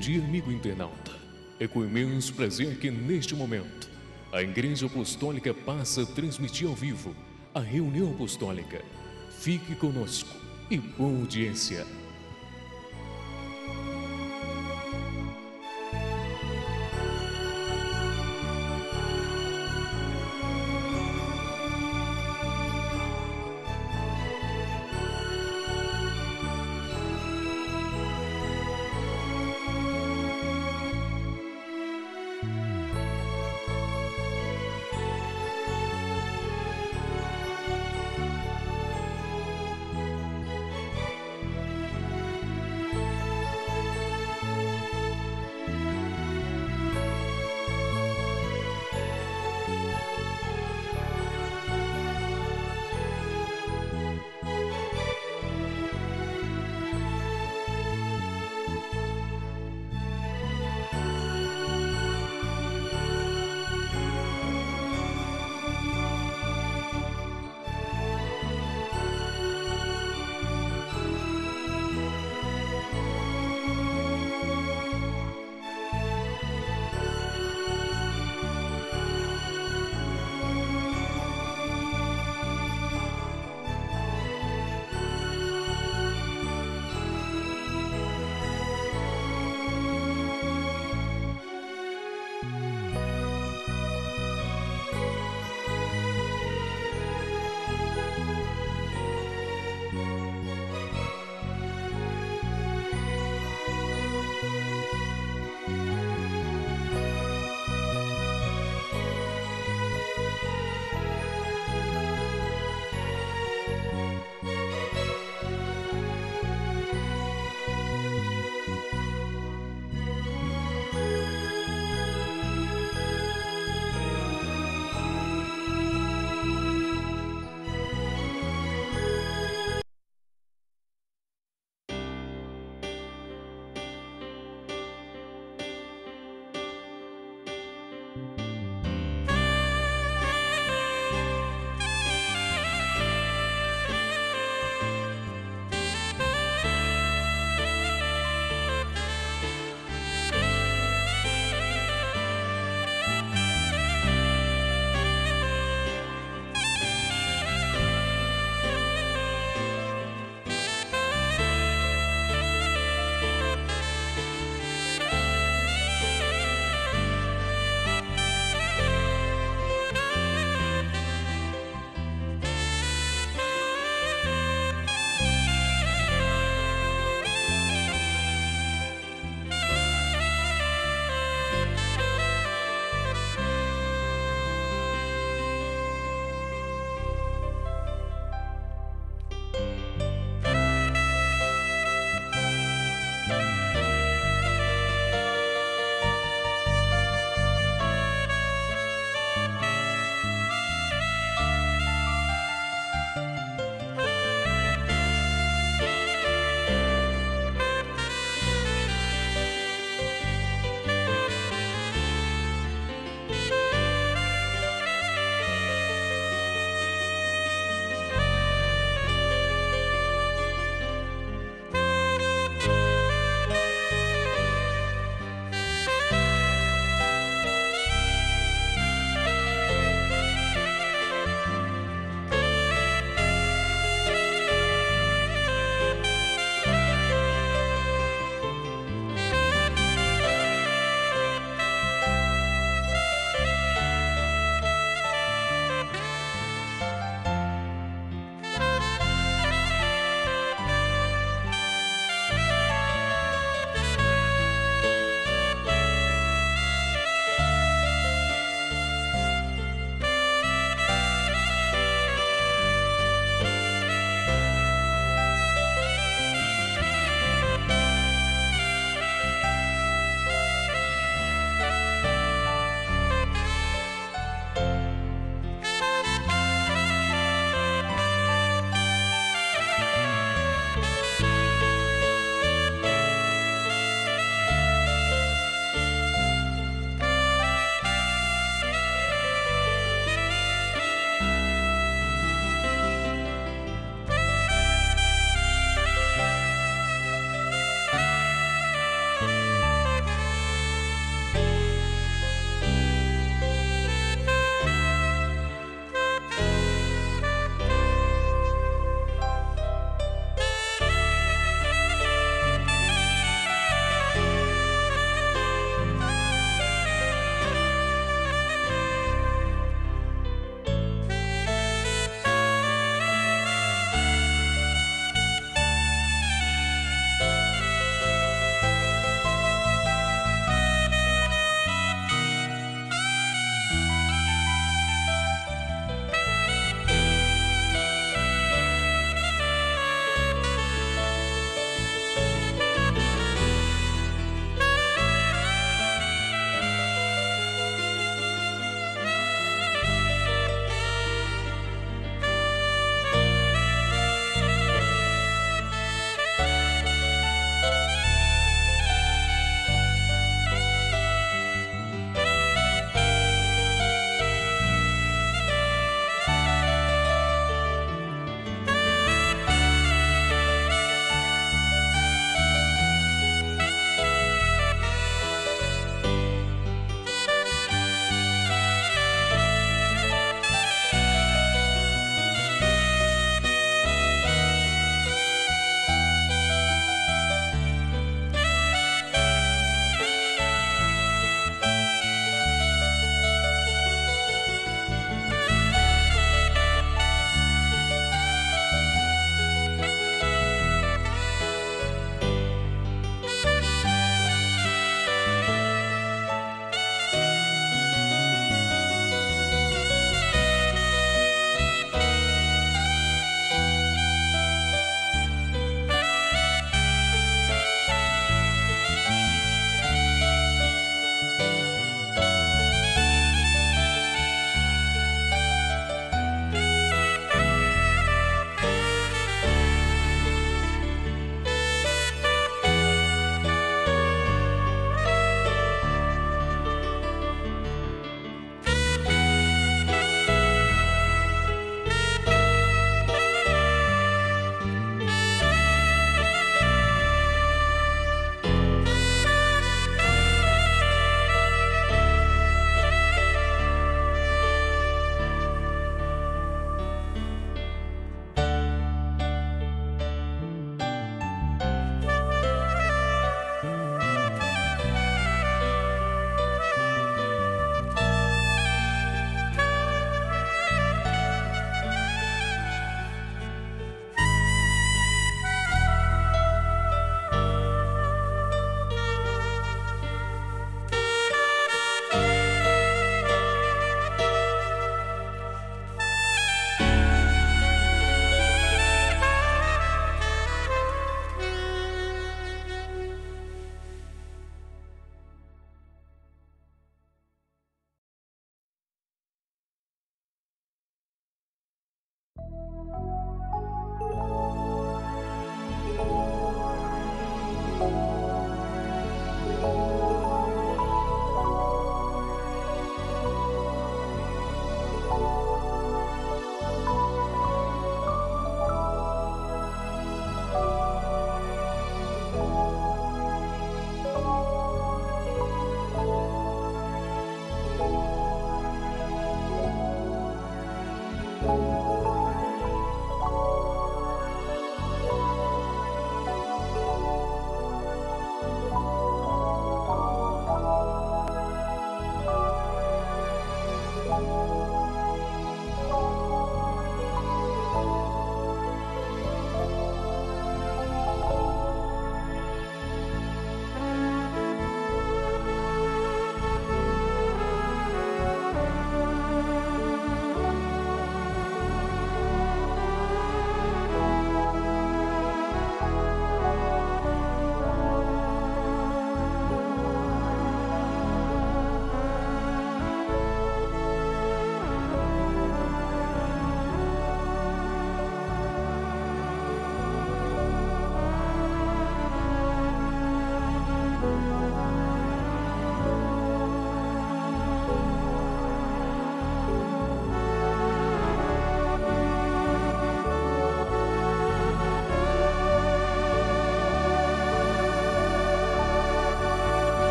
dia, amigo internauta. É com imenso prazer que, neste momento, a Igreja Apostólica passa a transmitir ao vivo a reunião apostólica. Fique conosco e boa audiência.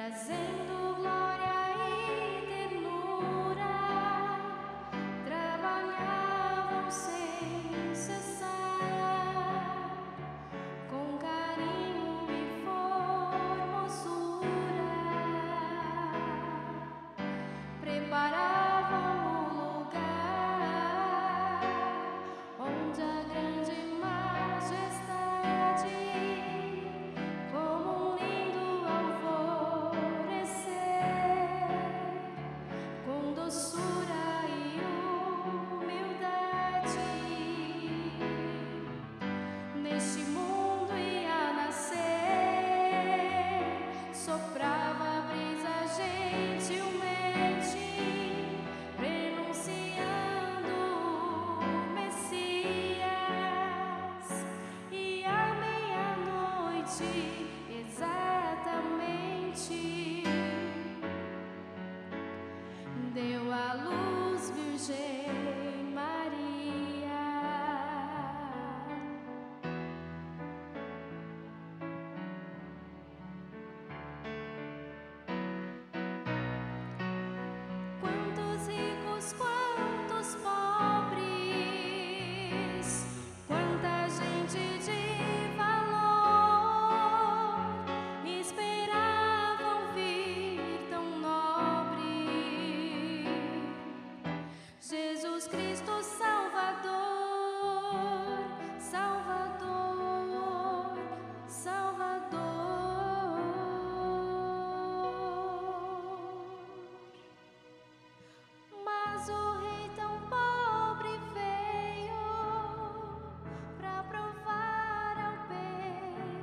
trazendo glória e ternura, trabalhavam sem cessar, com carinho e formosura, preparavam o lugar onde a grande majestade, como um lindo alvorecer, com doçura e humildade, neste mundo ia nascer, soprava a brisa gentilmente, prenunciando o Messias, e à meia-noite exatamente deu à luz Virgem Maria. Quantos ricos, quantos pobres, quanta gente de valor esperavam vir tão nobre Jesus Cristo Salvador, Salvador, Salvador. Mas o rei tão pobre veio pra provar ao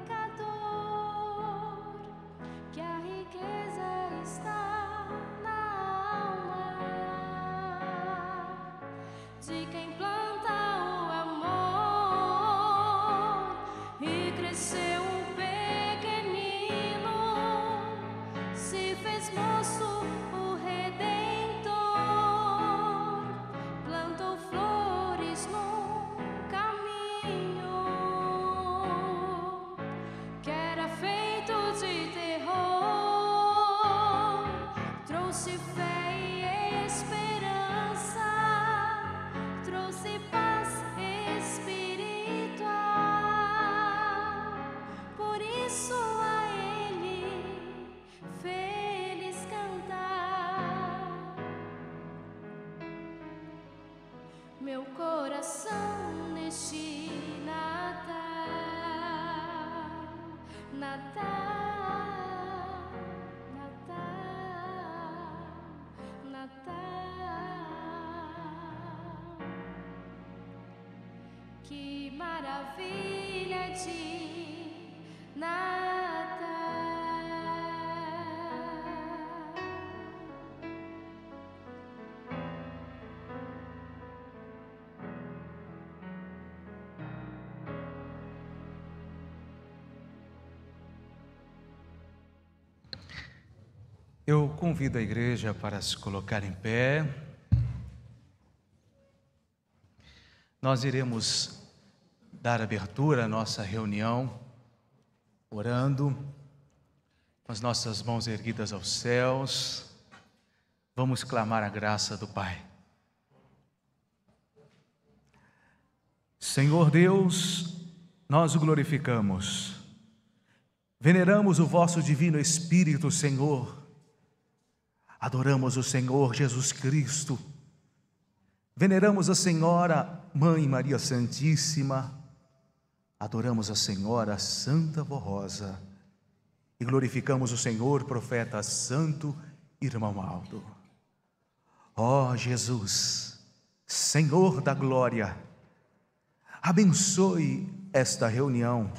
pecador que a riqueza está na alma de quem planta o amor, e cresceu um pequenino, se fez moço o Redentor, plantou flores no caminho que era feito de terror, trouxe fé e esperança, trouxe paz espiritual. Por isso a ele feliz cantar, meu coração neste Natal, Natal, Natal, Natal. Que maravilha de Natal. Eu convido a igreja para se colocar em pé. Nós iremos dar abertura à nossa reunião, orando, com as nossas mãos erguidas aos céus. Vamos clamar a graça do Pai. Senhor Deus, nós o glorificamos. Veneramos o vosso divino Espírito, Senhor. Adoramos o Senhor Jesus Cristo. Veneramos a Senhora Mãe Maria Santíssima. Adoramos a Senhora Santa Rosa. E glorificamos o Senhor Profeta Santo Irmão Aldo. Ó Jesus, Senhor da glória, abençoe esta reunião,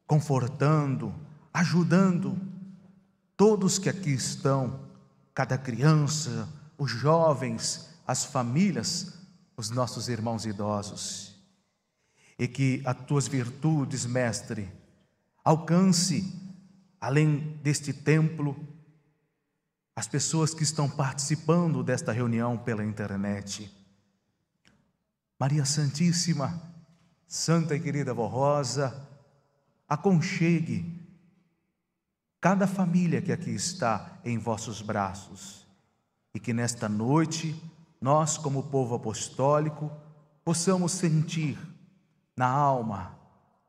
confortando, ajudando todos que aqui estão, cada criança, os jovens, as famílias, os nossos irmãos idosos. E que as tuas virtudes, Mestre, alcance, além deste templo, as pessoas que estão participando desta reunião pela internet. Maria Santíssima, Santa e querida Vó Rosa, aconchegue cada família que aqui está em vossos braços, e que nesta noite, nós como povo apostólico, possamos sentir na alma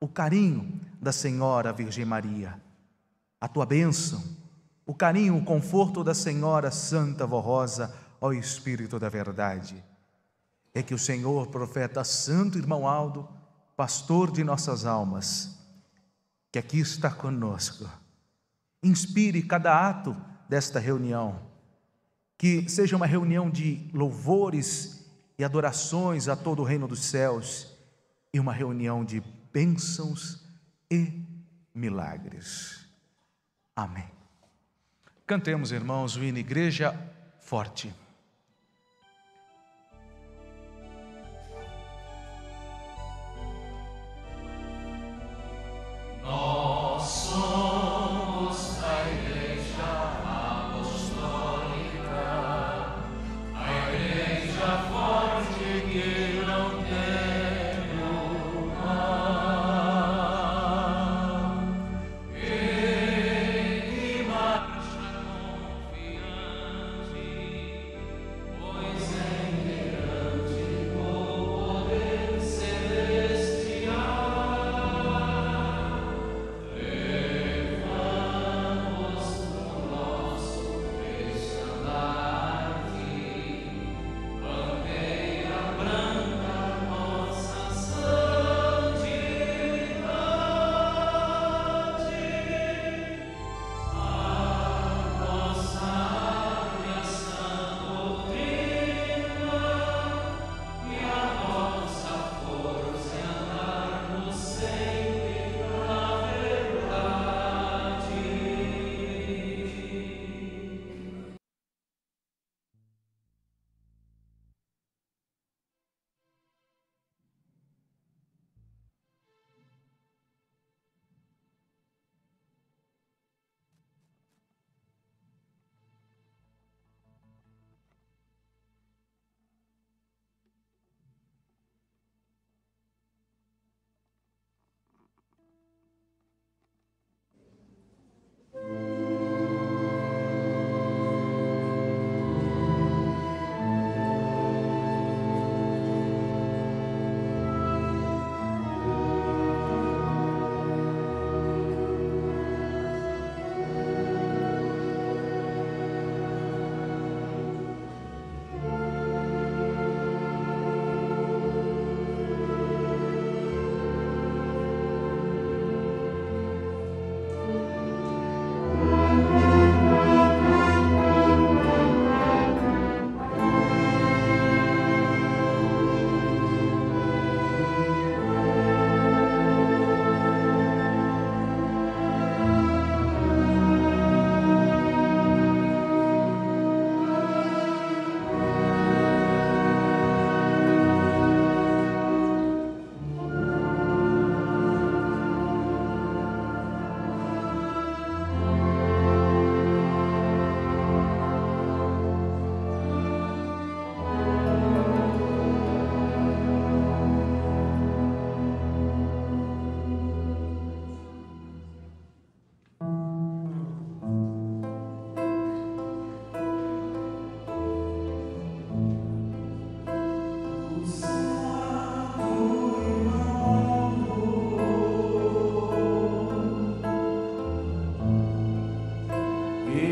o carinho da Senhora Virgem Maria, a tua bênção, o carinho, o conforto da Senhora Santa Vó Rosa, ó Espírito da verdade. É que o Senhor, profeta Santo Irmão Aldo, pastor de nossas almas, que aqui está conosco, inspire cada ato desta reunião, que seja uma reunião de louvores e adorações a todo o reino dos céus, e uma reunião de bênçãos e milagres. Amém. Cantemos, irmãos, o hino Igreja Forte. Nós somos a Igreja Apostólica, a Igreja forte que não tem lugar, que marcha confiante, pois em diante o poder celestial.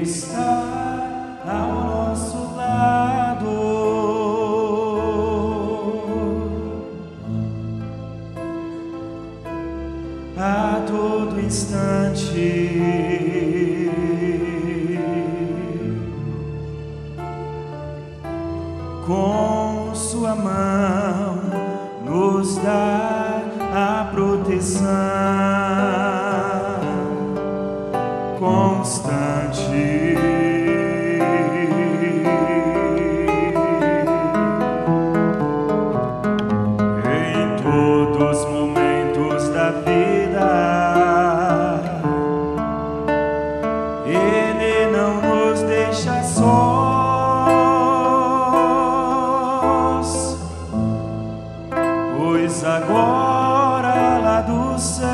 Está ao nosso lado, a todo instante, com sua mão nos dá a proteção constante. Em todos os momentos da vida, Ele não nos deixa sós, pois agora lá do céu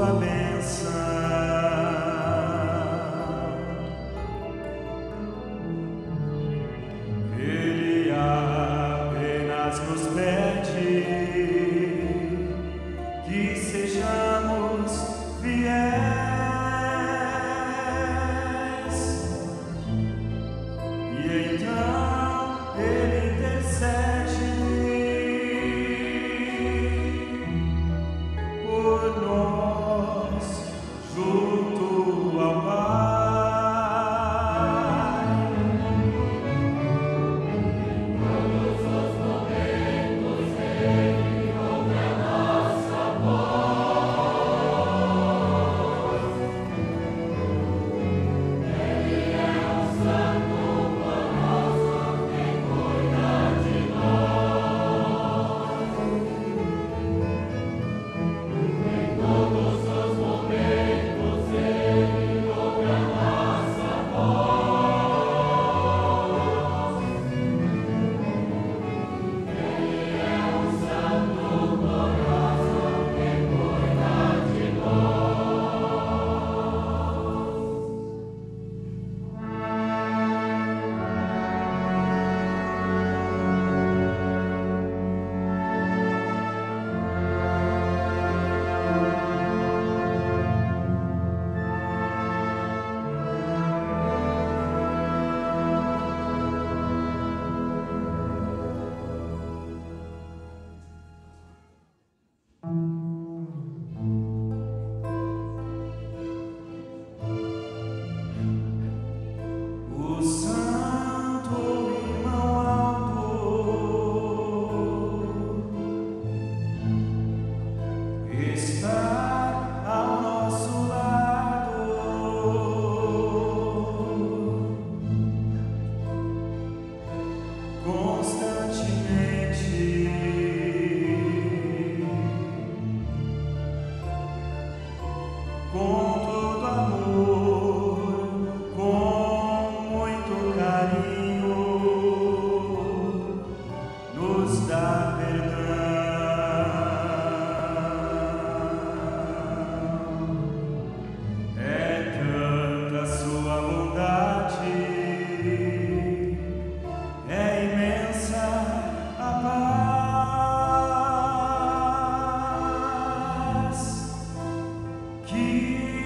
sua bênção. Ele apenas nos pede que sejamos fiéis. E então Ele intercede por nós junto ao Pai. O Santo Irmão alto está ao nosso lado, constantemente, com todo amor, com muito carinho, nos dá perdão. É tanta sua bondade, é imensa a paz que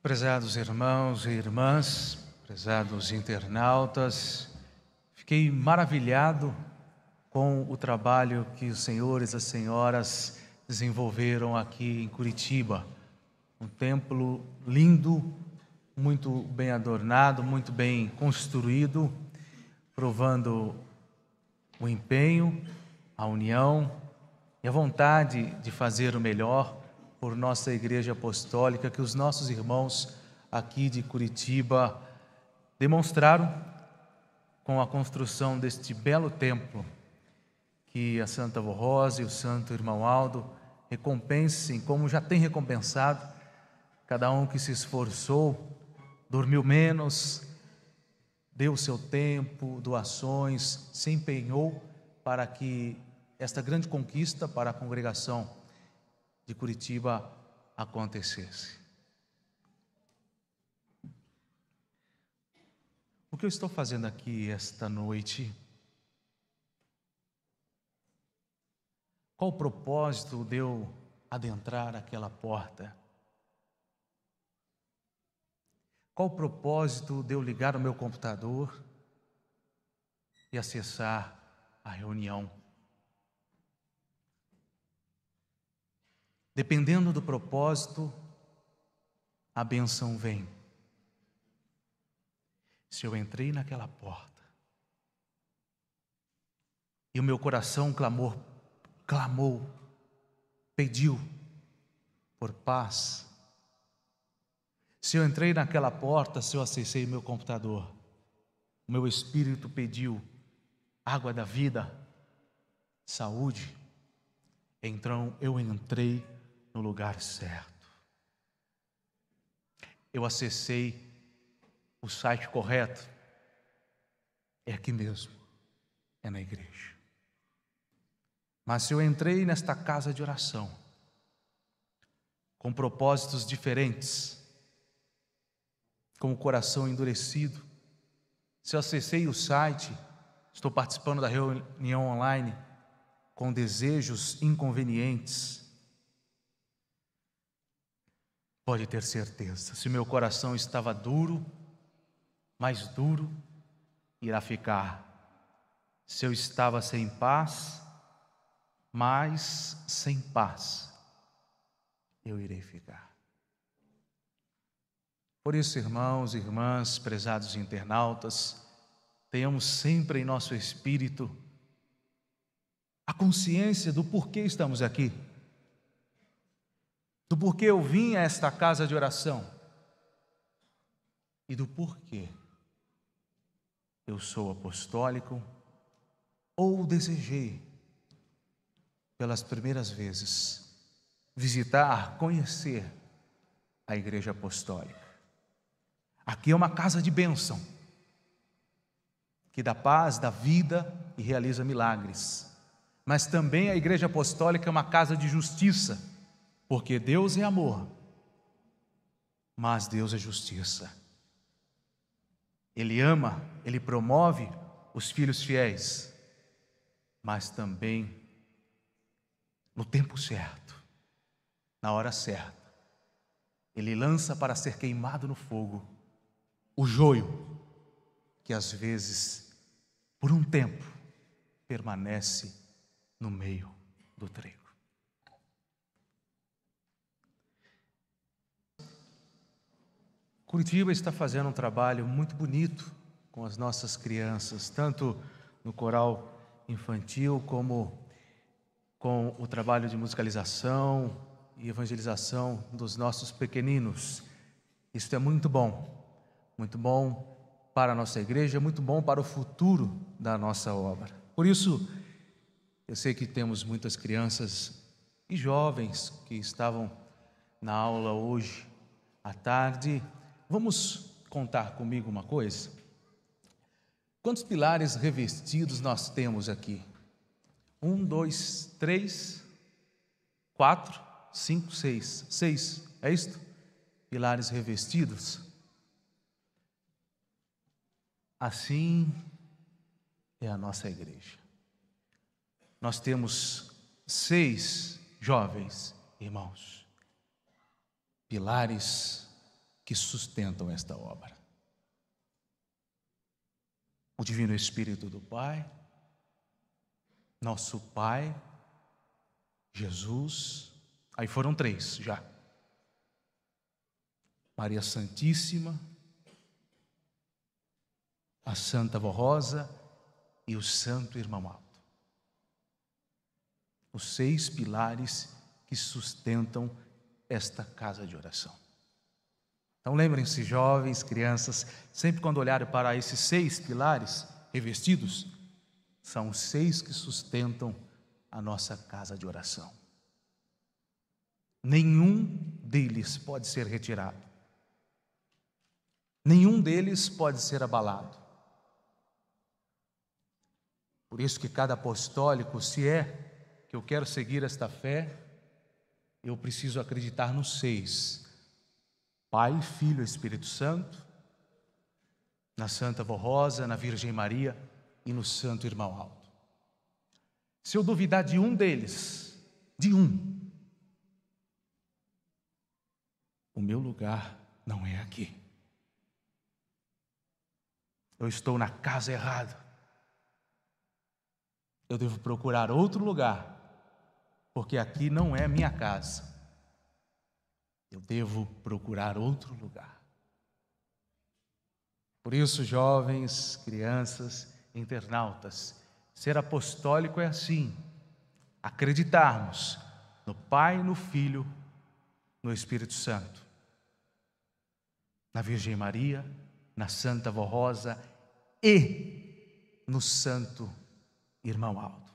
Prezados irmãos e irmãs, prezados internautas, fiquei maravilhado com o trabalho que os senhores e as senhoras desenvolveram aqui em Curitiba. Um templo lindo, muito bem adornado, muito bem construído, provando o empenho, a união e a vontade de fazer o melhor por nossa Igreja Apostólica, que os nossos irmãos aqui de Curitiba demonstraram com a construção deste belo templo. Que a Santa Avó Rosa e o Santo Irmão Aldo recompensem, como já tem recompensado, cada um que se esforçou, dormiu menos, deu o seu tempo, doações, se empenhou para que esta grande conquista para a congregação de Curitiba acontecesse. O que eu estou fazendo aqui esta noite? Qual o propósito de eu adentrar aquela porta? Qual o propósito de eu ligar o meu computador e acessar a reunião? Dependendo do propósito, a bênção vem. Se eu entrei naquela porta e o meu coração clamou, pediu por paz, se eu entrei naquela porta, se eu acessei meu computador, o meu espírito pediu água da vida, saúde, então eu entrei no lugar certo. Eu acessei o site correto, é aqui mesmo, é na igreja. Mas se eu entrei nesta casa de oração, com propósitos diferentes, com o coração endurecido, se eu acessei o site, estou participando da reunião online, com desejos inconvenientes, pode ter certeza, se meu coração estava duro, mais duro irá ficar. Se eu estava sem paz, mais sem paz eu irei ficar. Por isso, irmãos e irmãs, prezados internautas, tenhamos sempre em nosso espírito a consciência do porquê estamos aqui, do porquê eu vim a esta casa de oração e do porquê eu sou apostólico ou desejei, pelas primeiras vezes, visitar, conhecer a Igreja Apostólica. Aqui é uma casa de bênção, que dá paz, dá vida e realiza milagres. Mas também a Igreja Apostólica é uma casa de justiça, porque Deus é amor, mas Deus é justiça. Ele ama, Ele promove os filhos fiéis, mas também no tempo certo, na hora certa, Ele lança para ser queimado no fogo o joio, que às vezes, por um tempo, permanece no meio do trigo. Curitiba está fazendo um trabalho muito bonito com as nossas crianças, tanto no coral infantil como com o trabalho de musicalização e evangelização dos nossos pequeninos. Isso é muito bom para a nossa igreja, muito bom para o futuro da nossa obra. Por isso, eu sei que temos muitas crianças e jovens que estavam na aula hoje à tarde. Vamos contar comigo uma coisa? Quantos pilares revestidos nós temos aqui? 1, 2, 3, 4, 5, 6. 6, é isto? Pilares revestidos. Assim é a nossa igreja. Nós temos 6 jovens irmãos, pilares que sustentam esta obra. O Divino Espírito do Pai, nosso Pai, Jesus, aí foram 3 já. Maria Santíssima, a Santa Vó Rosa e o Santo Irmão Alto. Os 6 pilares que sustentam esta casa de oração. Então lembrem-se, jovens, crianças, sempre quando olharem para esses 6 pilares revestidos, são os 6 que sustentam a nossa casa de oração. Nenhum deles pode ser retirado. Nenhum deles pode ser abalado. Por isso que cada apostólico, se é que eu quero seguir esta fé, eu preciso acreditar nos 6: Pai, Filho e Espírito Santo, na Santa Vó Rosa, na Virgem Maria e no Santo Irmão Alto. Se eu duvidar de um deles, o meu lugar não é aqui. Eu estou na casa errada. Eu devo procurar outro lugar, porque aqui não é minha casa. Eu devo procurar outro lugar. Por isso, jovens, crianças, internautas, ser apostólico é assim: acreditarmos no Pai, no Filho, no Espírito Santo, na Virgem Maria, na Santa Vó Rosa e no Santo Irmão Alto.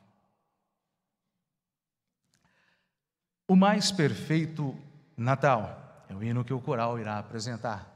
O mais perfeito Natal é o hino que o coral irá apresentar.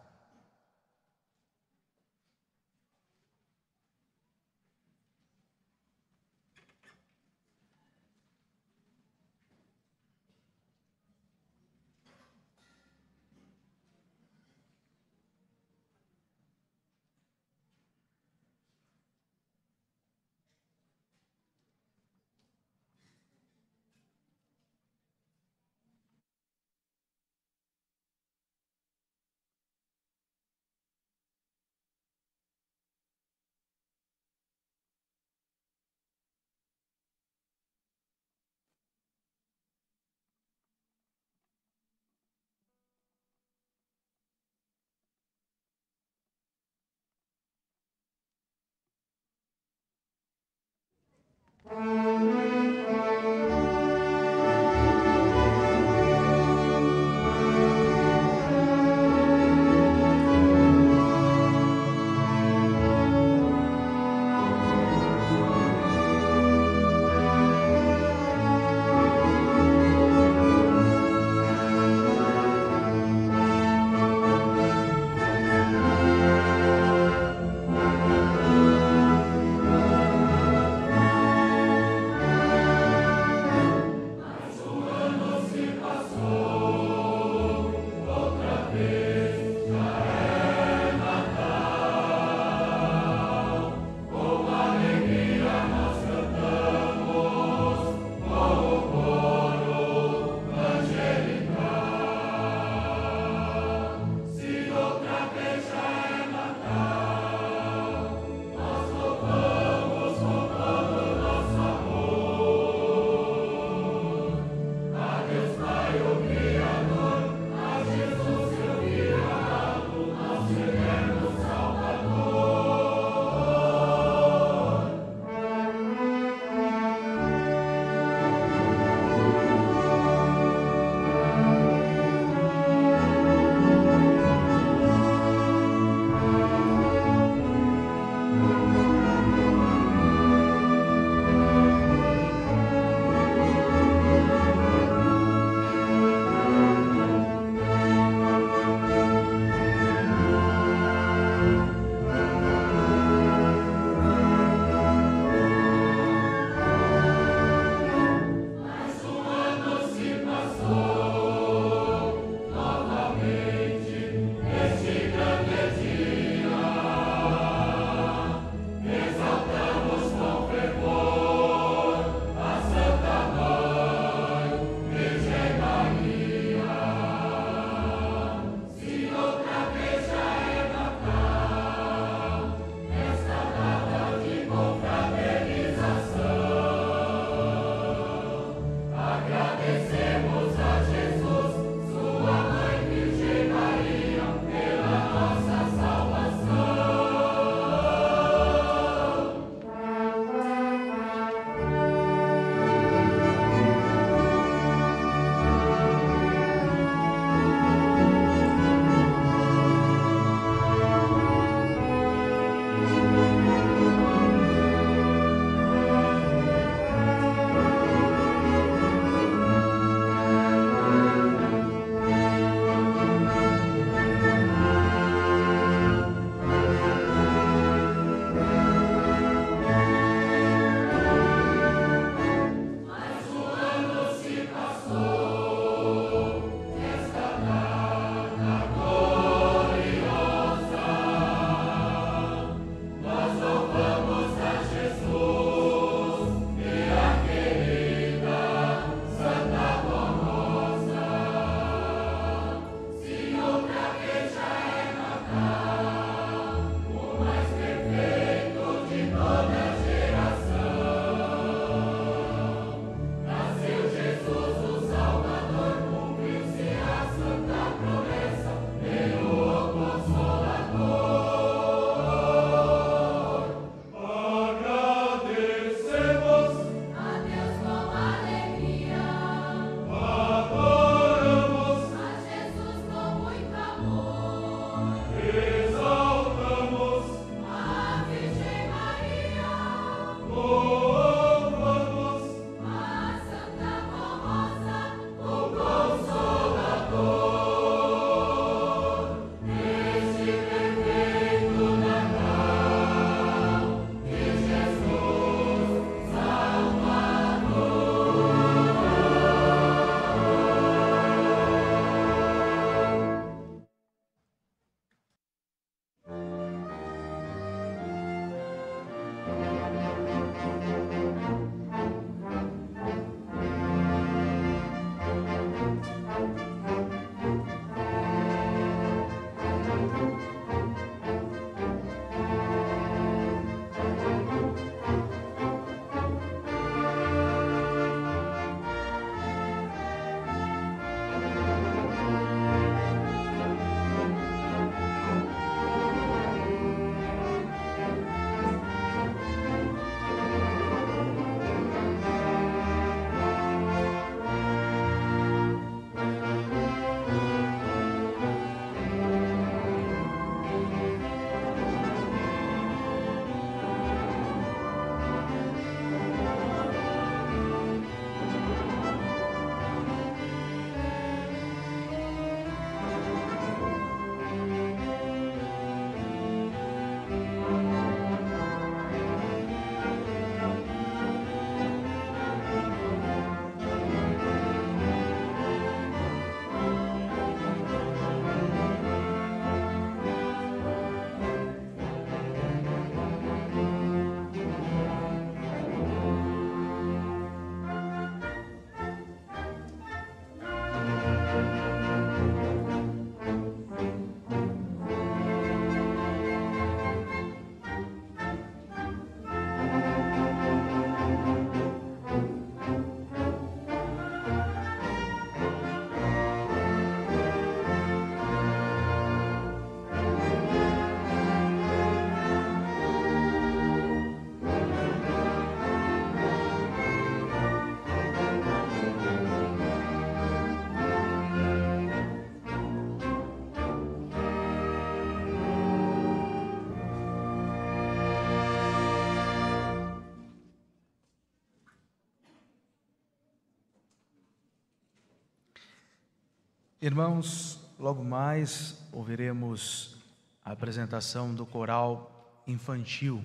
Irmãos, logo mais ouviremos a apresentação do coral infantil.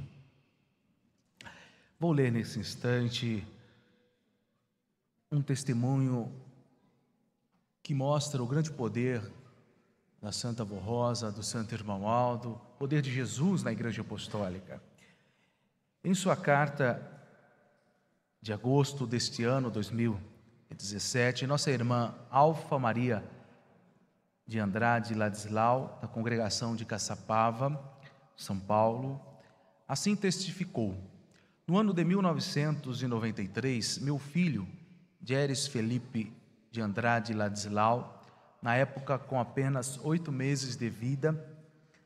Vou ler nesse instante um testemunho que mostra o grande poder da Santa Avó Rosa, do Santo Irmão Aldo, o poder de Jesus na Igreja Apostólica. Em sua carta de agosto deste ano, 2017, nossa irmã Alfa Maria de Andrade Ladislau, da congregação de Caçapava, São Paulo, assim testificou: no ano de 1993, meu filho, Jeres Felipe de Andrade Ladislau, na época com apenas 8 meses de vida,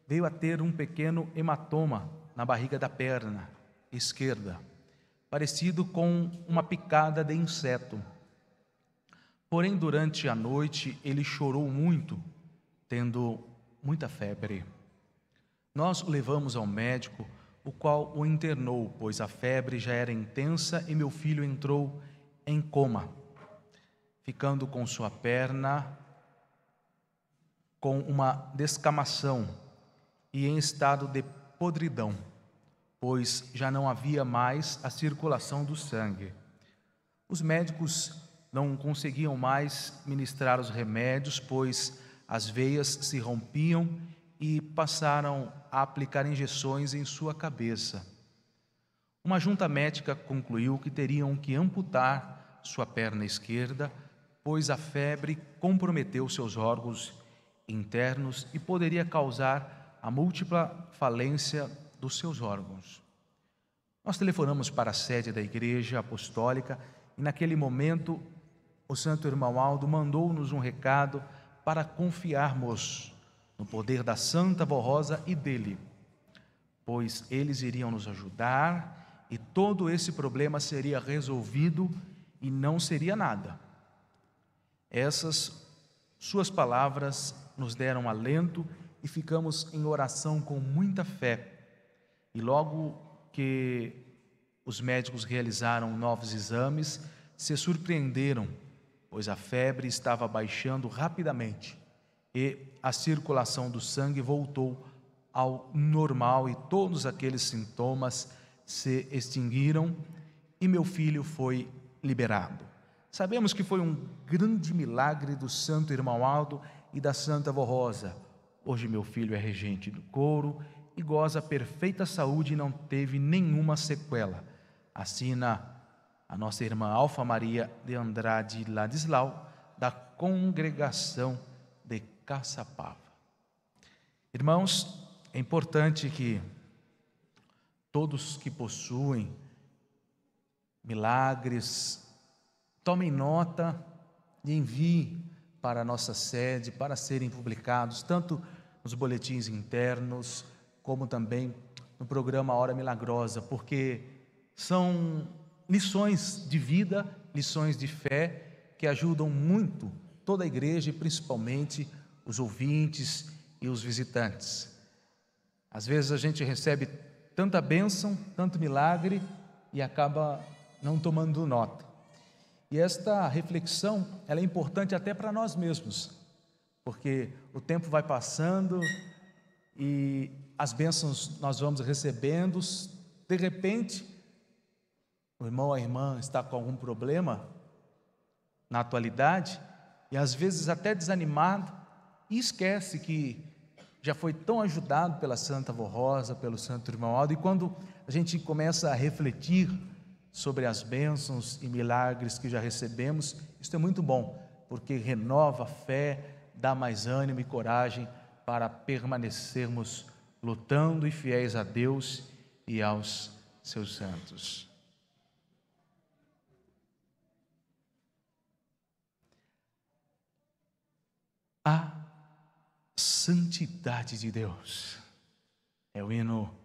veio a ter um pequeno hematoma na barriga da perna esquerda, parecido com uma picada de inseto. Porém, durante a noite, ele chorou muito, tendo muita febre. Nós o levamos ao médico, o qual o internou, pois a febre já era intensa e meu filho entrou em coma, ficando com sua perna com uma descamação e em estado de podridão, pois já não havia mais a circulação do sangue. Os médicos não conseguiam mais ministrar os remédios, pois as veias se rompiam, e passaram a aplicar injeções em sua cabeça. Uma junta médica concluiu que teriam que amputar sua perna esquerda, pois a febre comprometeu seus órgãos internos e poderia causar a múltipla falência dos seus órgãos. Nós telefonamos para a sede da Igreja Apostólica e naquele momento o Santo Irmão Aldo mandou-nos um recado para confiarmos no poder da Santa Avó Rosa e dele, pois eles iriam nos ajudar e todo esse problema seria resolvido e não seria nada. Essas suas palavras nos deram alento e ficamos em oração com muita fé. E logo que os médicos realizaram novos exames, se surpreenderam, pois a febre estava baixando rapidamente e a circulação do sangue voltou ao normal e todos aqueles sintomas se extinguiram e meu filho foi liberado. Sabemos que foi um grande milagre do Santo Irmão Aldo e da Santa Avó Rosa. Hoje meu filho é regente do coro e goza perfeita saúde e não teve nenhuma sequela. Assina a nossa irmã Alfa Maria de Andrade Ladislau, da congregação de Caçapava. Irmãos, é importante que todos que possuem milagres tomem nota e enviem para a nossa sede para serem publicados, tanto nos boletins internos, como também no programa Hora Milagrosa, porque são lições de vida, lições de fé, que ajudam muito toda a igreja e principalmente os ouvintes e os visitantes. Às vezes a gente recebe tanta bênção, tanto milagre e acaba não tomando nota. E esta reflexão, ela é importante até para nós mesmos, porque o tempo vai passando e as bênçãos nós vamos recebendo, de repente, o irmão ou a irmã está com algum problema na atualidade e às vezes até desanimado e esquece que já foi tão ajudado pela Santa Avó Rosa, pelo Santo Irmão Aldo, e quando a gente começa a refletir sobre as bênçãos e milagres que já recebemos, isso é muito bom, porque renova a fé, dá mais ânimo e coragem para permanecermos lutando e fiéis a Deus e aos seus santos. A santidade de Deus é o hino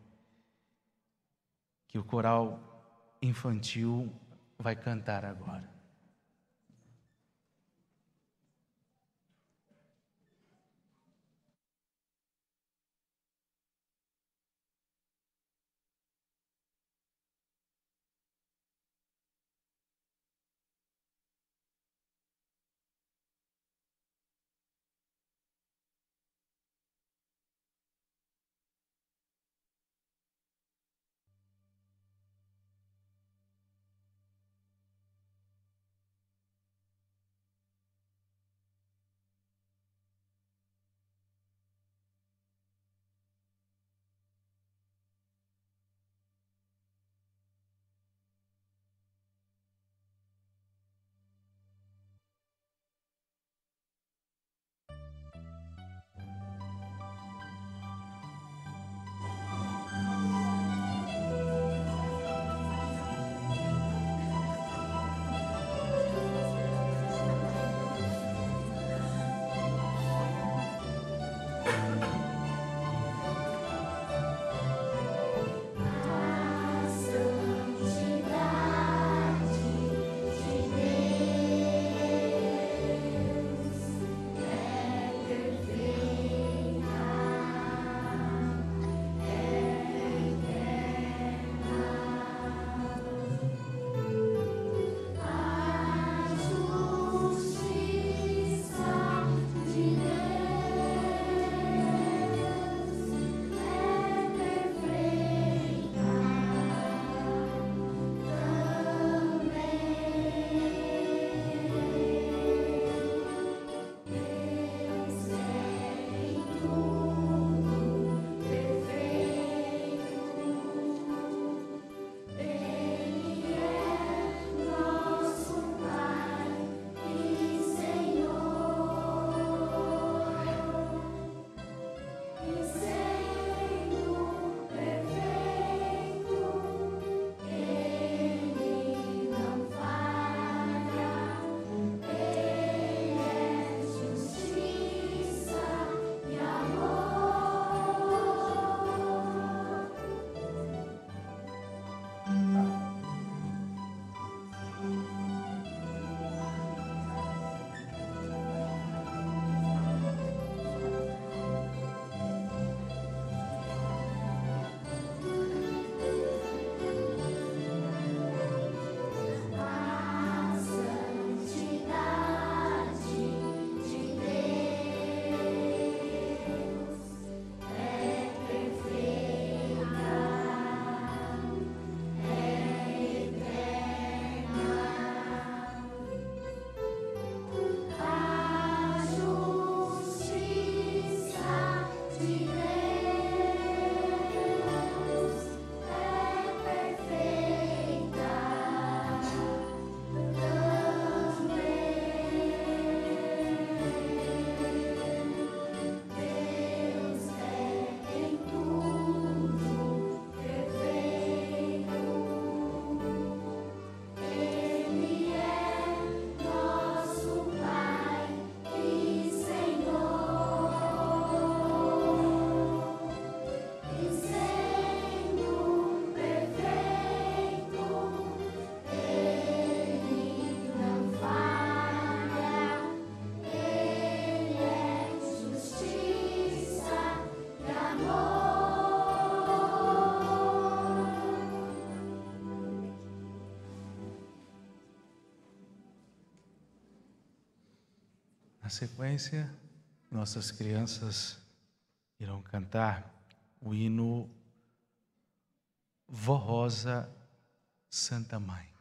que o coral infantil vai cantar agora. sequência, nossas crianças irão cantar o hino Vó Rosa, Santa Mãe.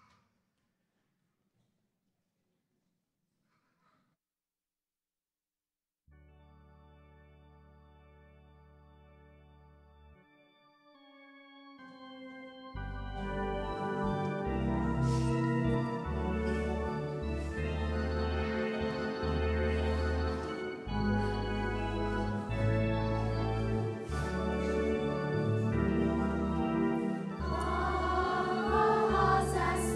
Rosa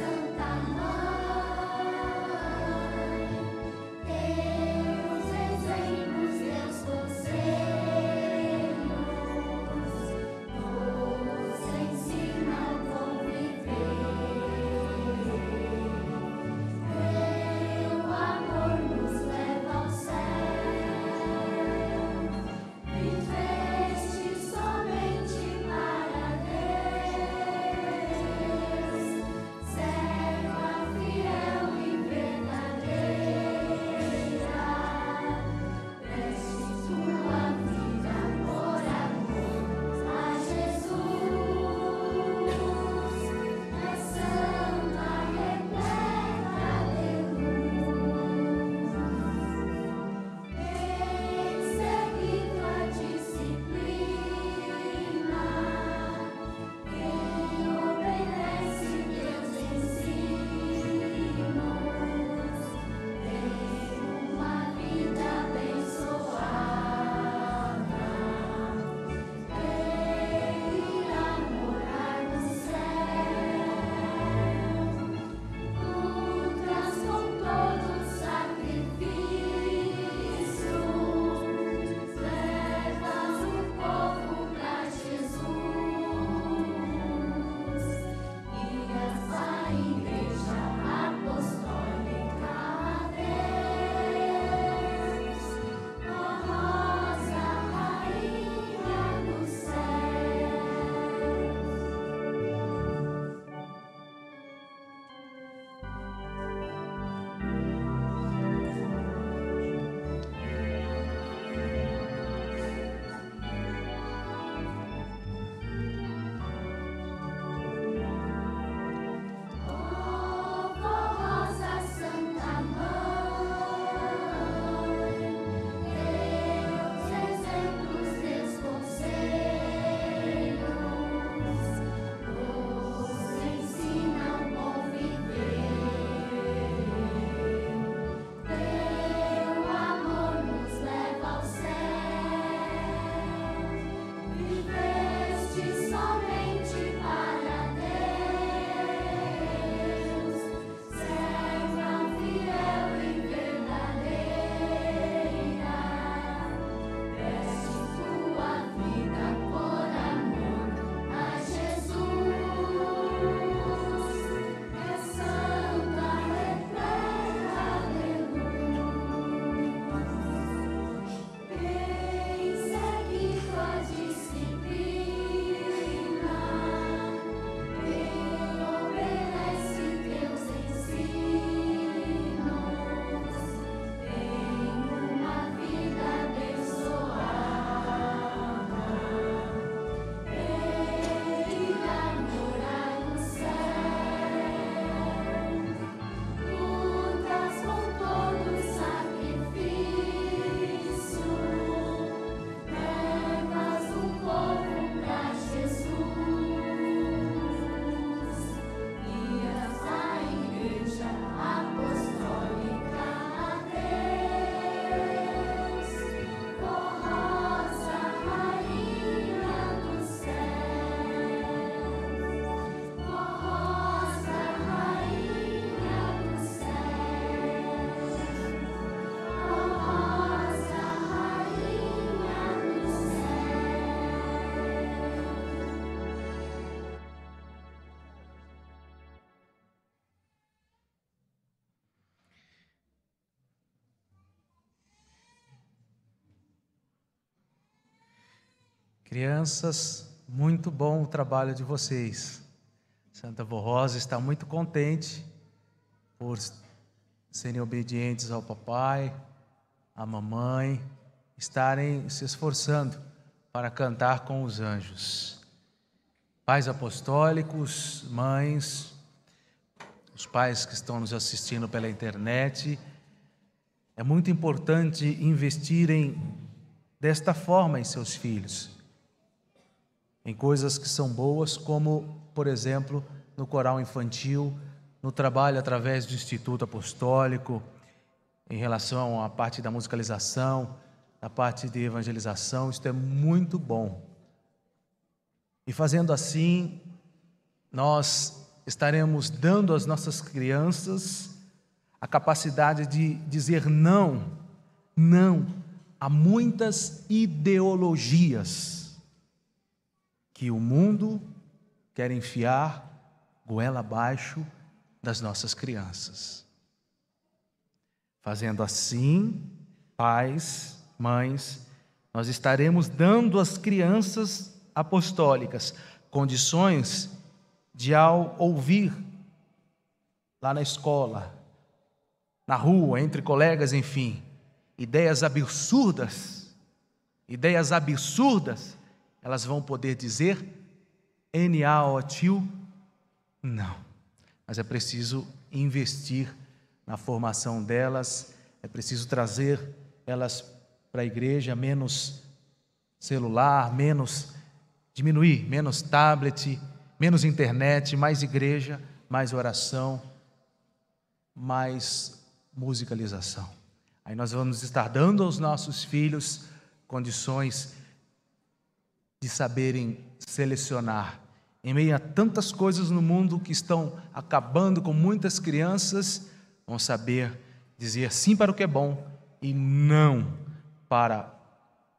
Crianças, muito bom o trabalho de vocês. Santa Avó Rosa está muito contente por serem obedientes ao papai, à mamãe, estarem se esforçando para cantar com os anjos. Pais apostólicos, mães, os pais que estão nos assistindo pela internet, é muito importante investirem desta forma em seus filhos, em coisas que são boas, como, por exemplo, no coral infantil, no trabalho através do Instituto Apostólico, em relação à parte da musicalização, a parte de evangelização. Isto é muito bom. E fazendo assim, nós estaremos dando às nossas crianças a capacidade de dizer não a muitas ideologias que o mundo quer enfiar goela abaixo das nossas crianças. Fazendo assim, pais, mães, nós estaremos dando às crianças apostólicas condições de, ao ouvir lá na escola, na rua, entre colegas, enfim, ideias absurdas, elas vão poder dizer N-A-O-T-I-O, não. Mas é preciso investir na formação delas, é preciso trazer elas para a igreja, menos celular, diminuir, menos tablet, menos internet, mais igreja, mais oração, mais musicalização. Aí nós vamos estar dando aos nossos filhos condições de saberem selecionar. Em meio a tantas coisas no mundo que estão acabando com muitas crianças, vão saber dizer sim para o que é bom e não para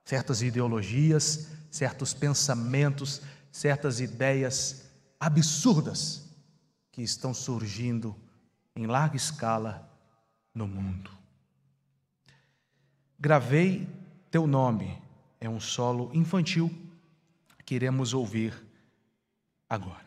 certas ideologias, certos pensamentos, certas ideias absurdas que estão surgindo em larga escala no mundo. Gravei teu nome, é um solo infantil que iremos ouvir agora.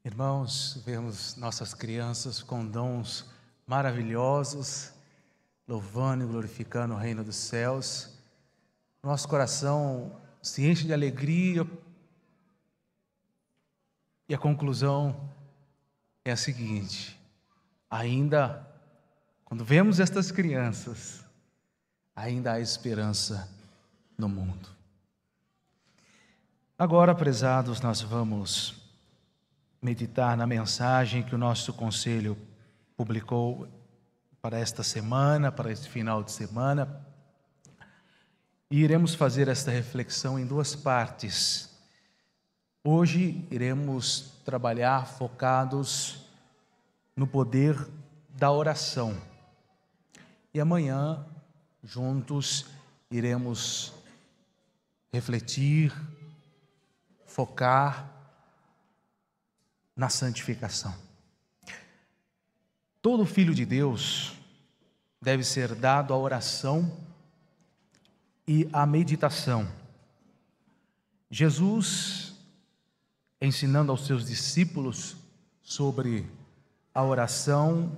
Irmãos, vemos nossas crianças com dons maravilhosos, louvando e glorificando o reino dos céus. Nosso coração se enche de alegria e a conclusão é a seguinte: ainda, quando vemos estas crianças, ainda há esperança no mundo. Agora, prezados, nós vamos meditar na mensagem que o nosso conselho publicou para esta semana, para este final de semana. E iremos fazer esta reflexão em duas partes. Hoje iremos trabalhar focados no poder da oração. E amanhã, juntos, iremos refletir, focar na santificação. Todo filho de Deus deve ser dado à oração e à meditação. Jesus, ensinando aos seus discípulos sobre a oração,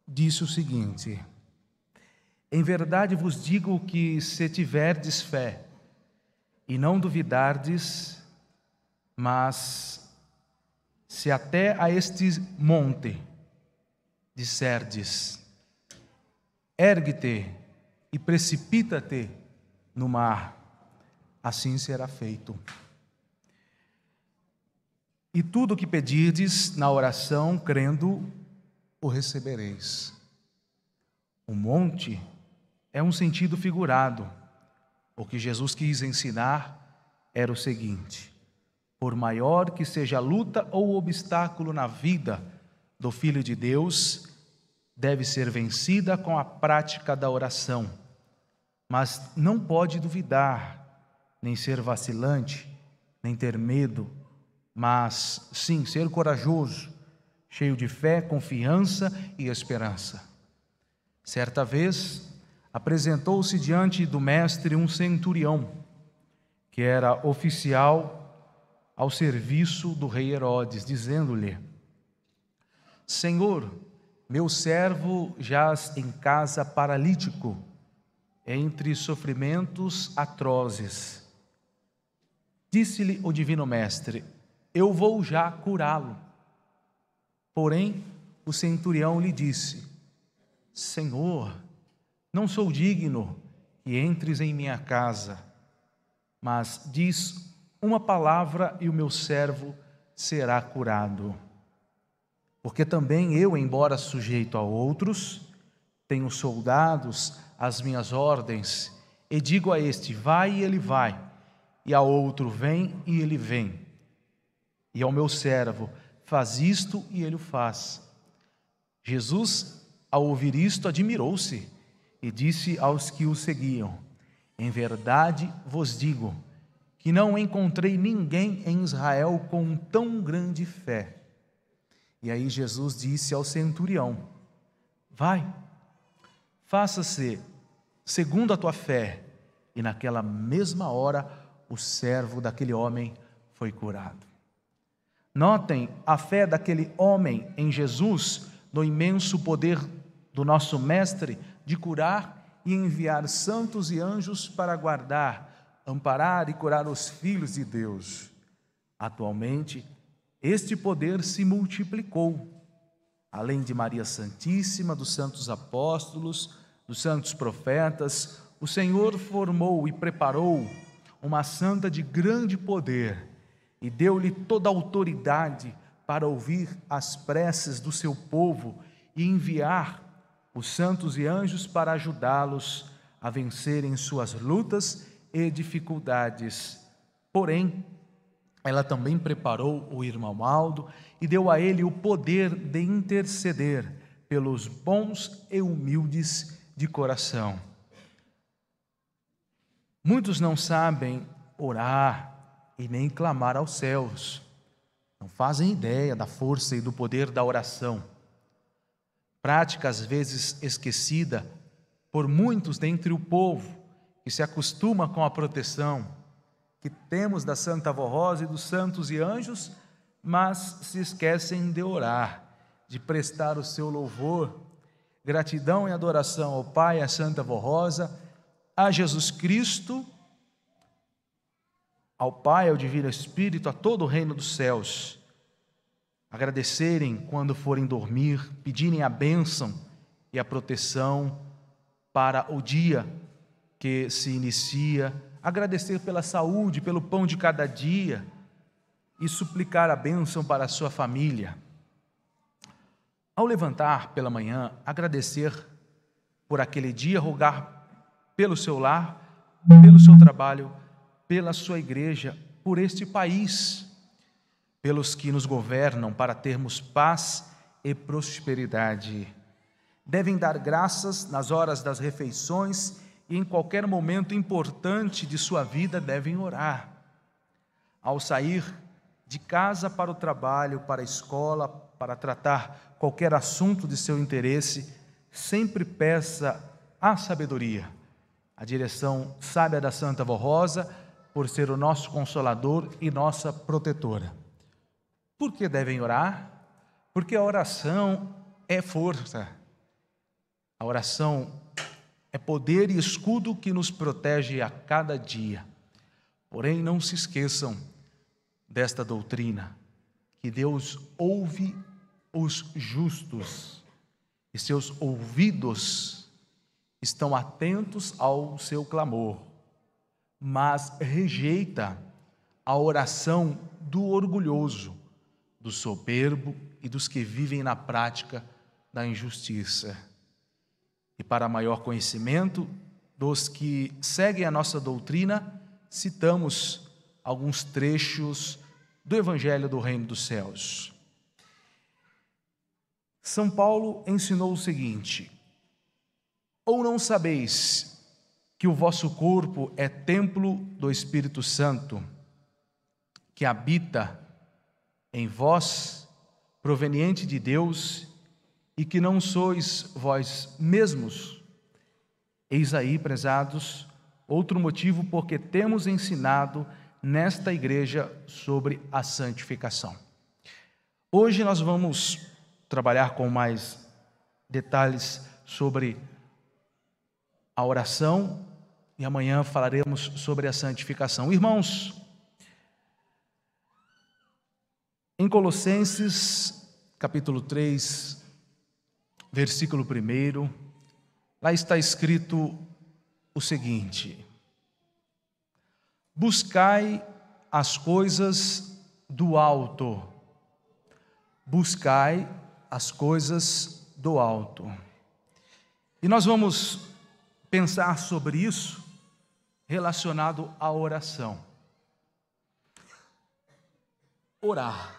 disse o seguinte: em verdade vos digo que se tiverdes fé e não duvidardes, mas se até a este monte disserdes, ergue-te e precipita-te no mar, assim será feito. E tudo o que pedirdes na oração, crendo, o recebereis. O monte é um sentido figurado. O que Jesus quis ensinar era o seguinte: por maior que seja a luta ou obstáculo na vida do Filho de Deus, deve ser vencida com a prática da oração. Mas não pode duvidar, nem ser vacilante, nem ter medo, mas sim ser corajoso, cheio de fé, confiança e esperança. Certa vez, apresentou-se diante do mestre um centurião, que era oficial ao serviço do rei Herodes, dizendo-lhe: Senhor, meu servo jaz em casa paralítico, entre sofrimentos atrozes. Disse-lhe o divino mestre: eu vou já curá-lo. Porém, o centurião lhe disse: Senhor, não sou digno que entres em minha casa, mas diz uma palavra e o meu servo será curado. Porque também eu, embora sujeito a outros, tenho soldados às minhas ordens, e digo a este: vai, e ele vai, e a outro: vem, e ele vem, e ao meu servo: faz isto, e ele o faz. Jesus, ao ouvir isto, admirou-se e disse aos que o seguiam: em verdade vos digo que não encontrei ninguém em Israel com tão grande fé. E aí Jesus disse ao centurião: vai, faça-se segundo a tua fé. E naquela mesma hora o servo daquele homem foi curado. Notem a fé daquele homem em Jesus, no imenso poder do nosso mestre de curar e enviar santos e anjos para guardar, amparar e curar os filhos de Deus. Atualmente, este poder se multiplicou. Além de Maria Santíssima, dos santos apóstolos, dos santos profetas, o Senhor formou e preparou uma santa de grande poder e deu-lhe toda a autoridade para ouvir as preces do seu povo e enviar os santos e anjos para ajudá-los a vencerem suas lutas e dificuldades. Porém, ela também preparou o irmão Aldo e deu a ele o poder de interceder pelos bons e humildes de coração. Muitos não sabem orar e nem clamar aos céus. Não fazem ideia da força e do poder da oração. Prática às vezes esquecida por muitos dentre o povo que se acostuma com a proteção que temos da Santa Avó Rosa e dos santos e anjos, mas se esquecem de orar, de prestar o seu louvor, gratidão e adoração ao Pai, à Santa Vó Rosa, a Jesus Cristo, ao Pai, ao Divino Espírito, a todo o reino dos céus. Agradecerem quando forem dormir, pedirem a bênção e a proteção para o dia que se inicia, agradecer pela saúde, pelo pão de cada dia e suplicar a bênção para a sua família. Ao levantar pela manhã, agradecer por aquele dia, rogar pelo seu lar, pelo seu trabalho, pela sua igreja, por este país, pelos que nos governam, para termos paz e prosperidade. Devem dar graças nas horas das refeições e em qualquer momento importante de sua vida devem orar. Ao sair de casa para o trabalho, para a escola, para tratar qualquer assunto de seu interesse, sempre peça a sabedoria, a direção sábia da Santa Vó Rosa, por ser o nosso consolador e nossa protetora. Por que devem orar? Porque a oração é força. A oração é poder e escudo que nos protege a cada dia. Porém, não se esqueçam desta doutrina, que Deus ouve os justos e seus ouvidos estão atentos ao seu clamor, mas rejeita a oração do orgulhoso, do soberbo e dos que vivem na prática da injustiça. E para maior conhecimento dos que seguem a nossa doutrina, citamos alguns trechos do Evangelho do Reino dos Céus. São Paulo ensinou o seguinte: ou não sabeis que o vosso corpo é templo do Espírito Santo, que habita em vós, proveniente de Deus, e que não sois vós mesmos? Eis aí, prezados, outro motivo porque temos ensinado nesta igreja sobre a santificação. Hoje nós vamos trabalhar com mais detalhes sobre a oração e amanhã falaremos sobre a santificação. Irmãos, em Colossenses, capítulo 3, versículo 1, lá está escrito o seguinte: buscai as coisas do alto, buscai as coisas do alto. E nós vamos pensar sobre isso relacionado à oração. Orar.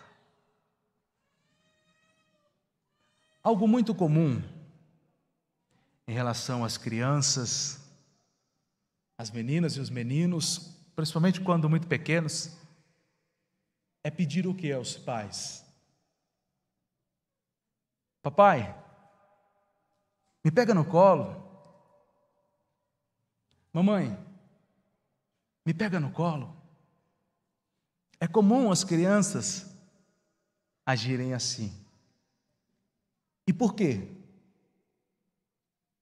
Algo muito comum em relação às crianças, as meninas e os meninos, principalmente quando muito pequenos, é pedir o que aos pais? Papai, me pega no colo. Mamãe, me pega no colo. É comum as crianças agirem assim. E por quê?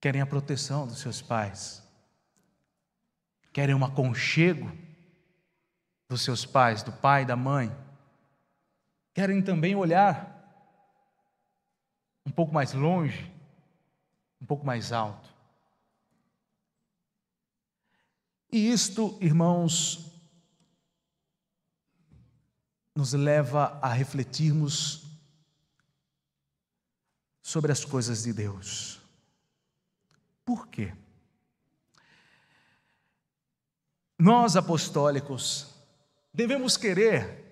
Querem a proteção dos seus pais. Querem um aconchego dos seus pais, do pai e da mãe. Querem também olhar um pouco mais longe, um pouco mais alto. E isto, irmãos, nos leva a refletirmos sobre as coisas de Deus. Por quê? Nós, apostólicos, devemos querer,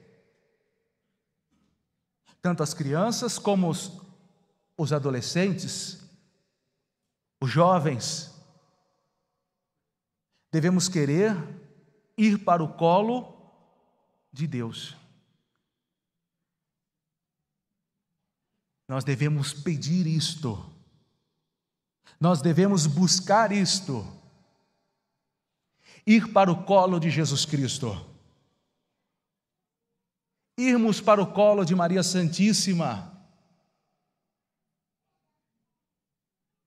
tanto as crianças como os adolescentes, os jovens, devemos querer ir para o colo de Deus. Nós devemos pedir isto. Nós devemos buscar isto. Ir para o colo de Jesus Cristo. irmos para o colo de Maria Santíssima,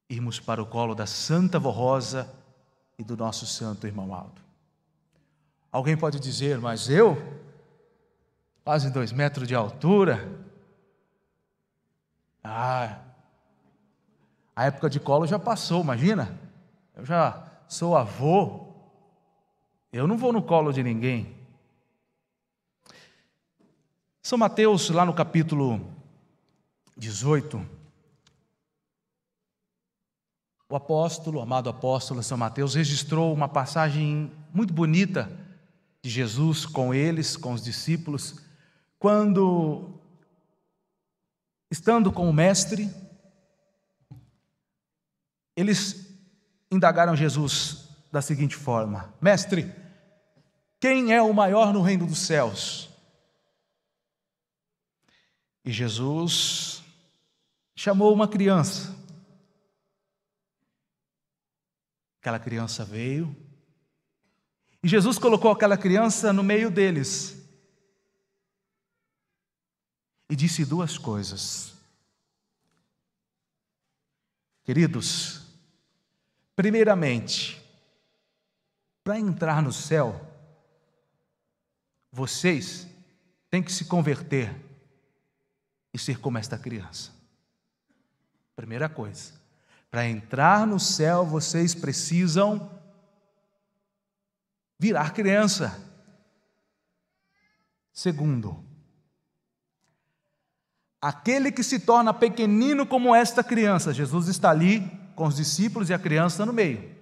irmos para o colo da Santa Vó Rosa e do nosso santo irmão Aldo. Alguém pode dizer, mas eu, quase 2 metros de altura, a época de colo já passou, imagina, eu já sou avô, eu não vou no colo de ninguém. São Mateus, lá no capítulo 18, o amado apóstolo São Mateus, registrou uma passagem muito bonita de Jesus com eles, com os discípulos, quando, estando com o Mestre, eles indagaram Jesus da seguinte forma: Mestre, quem é o maior no reino dos céus? E Jesus chamou uma criança. Aquela criança veio, e Jesus colocou aquela criança no meio deles, e disse 2 coisas. Queridos, primeiramente, para entrar no céu, vocês têm que se converter e ser como esta criança. Primeira coisa, para entrar no céu, vocês precisam virar criança. Segundo, aquele que se torna pequenino como esta criança, Jesus está ali com os discípulos e a criança no meio.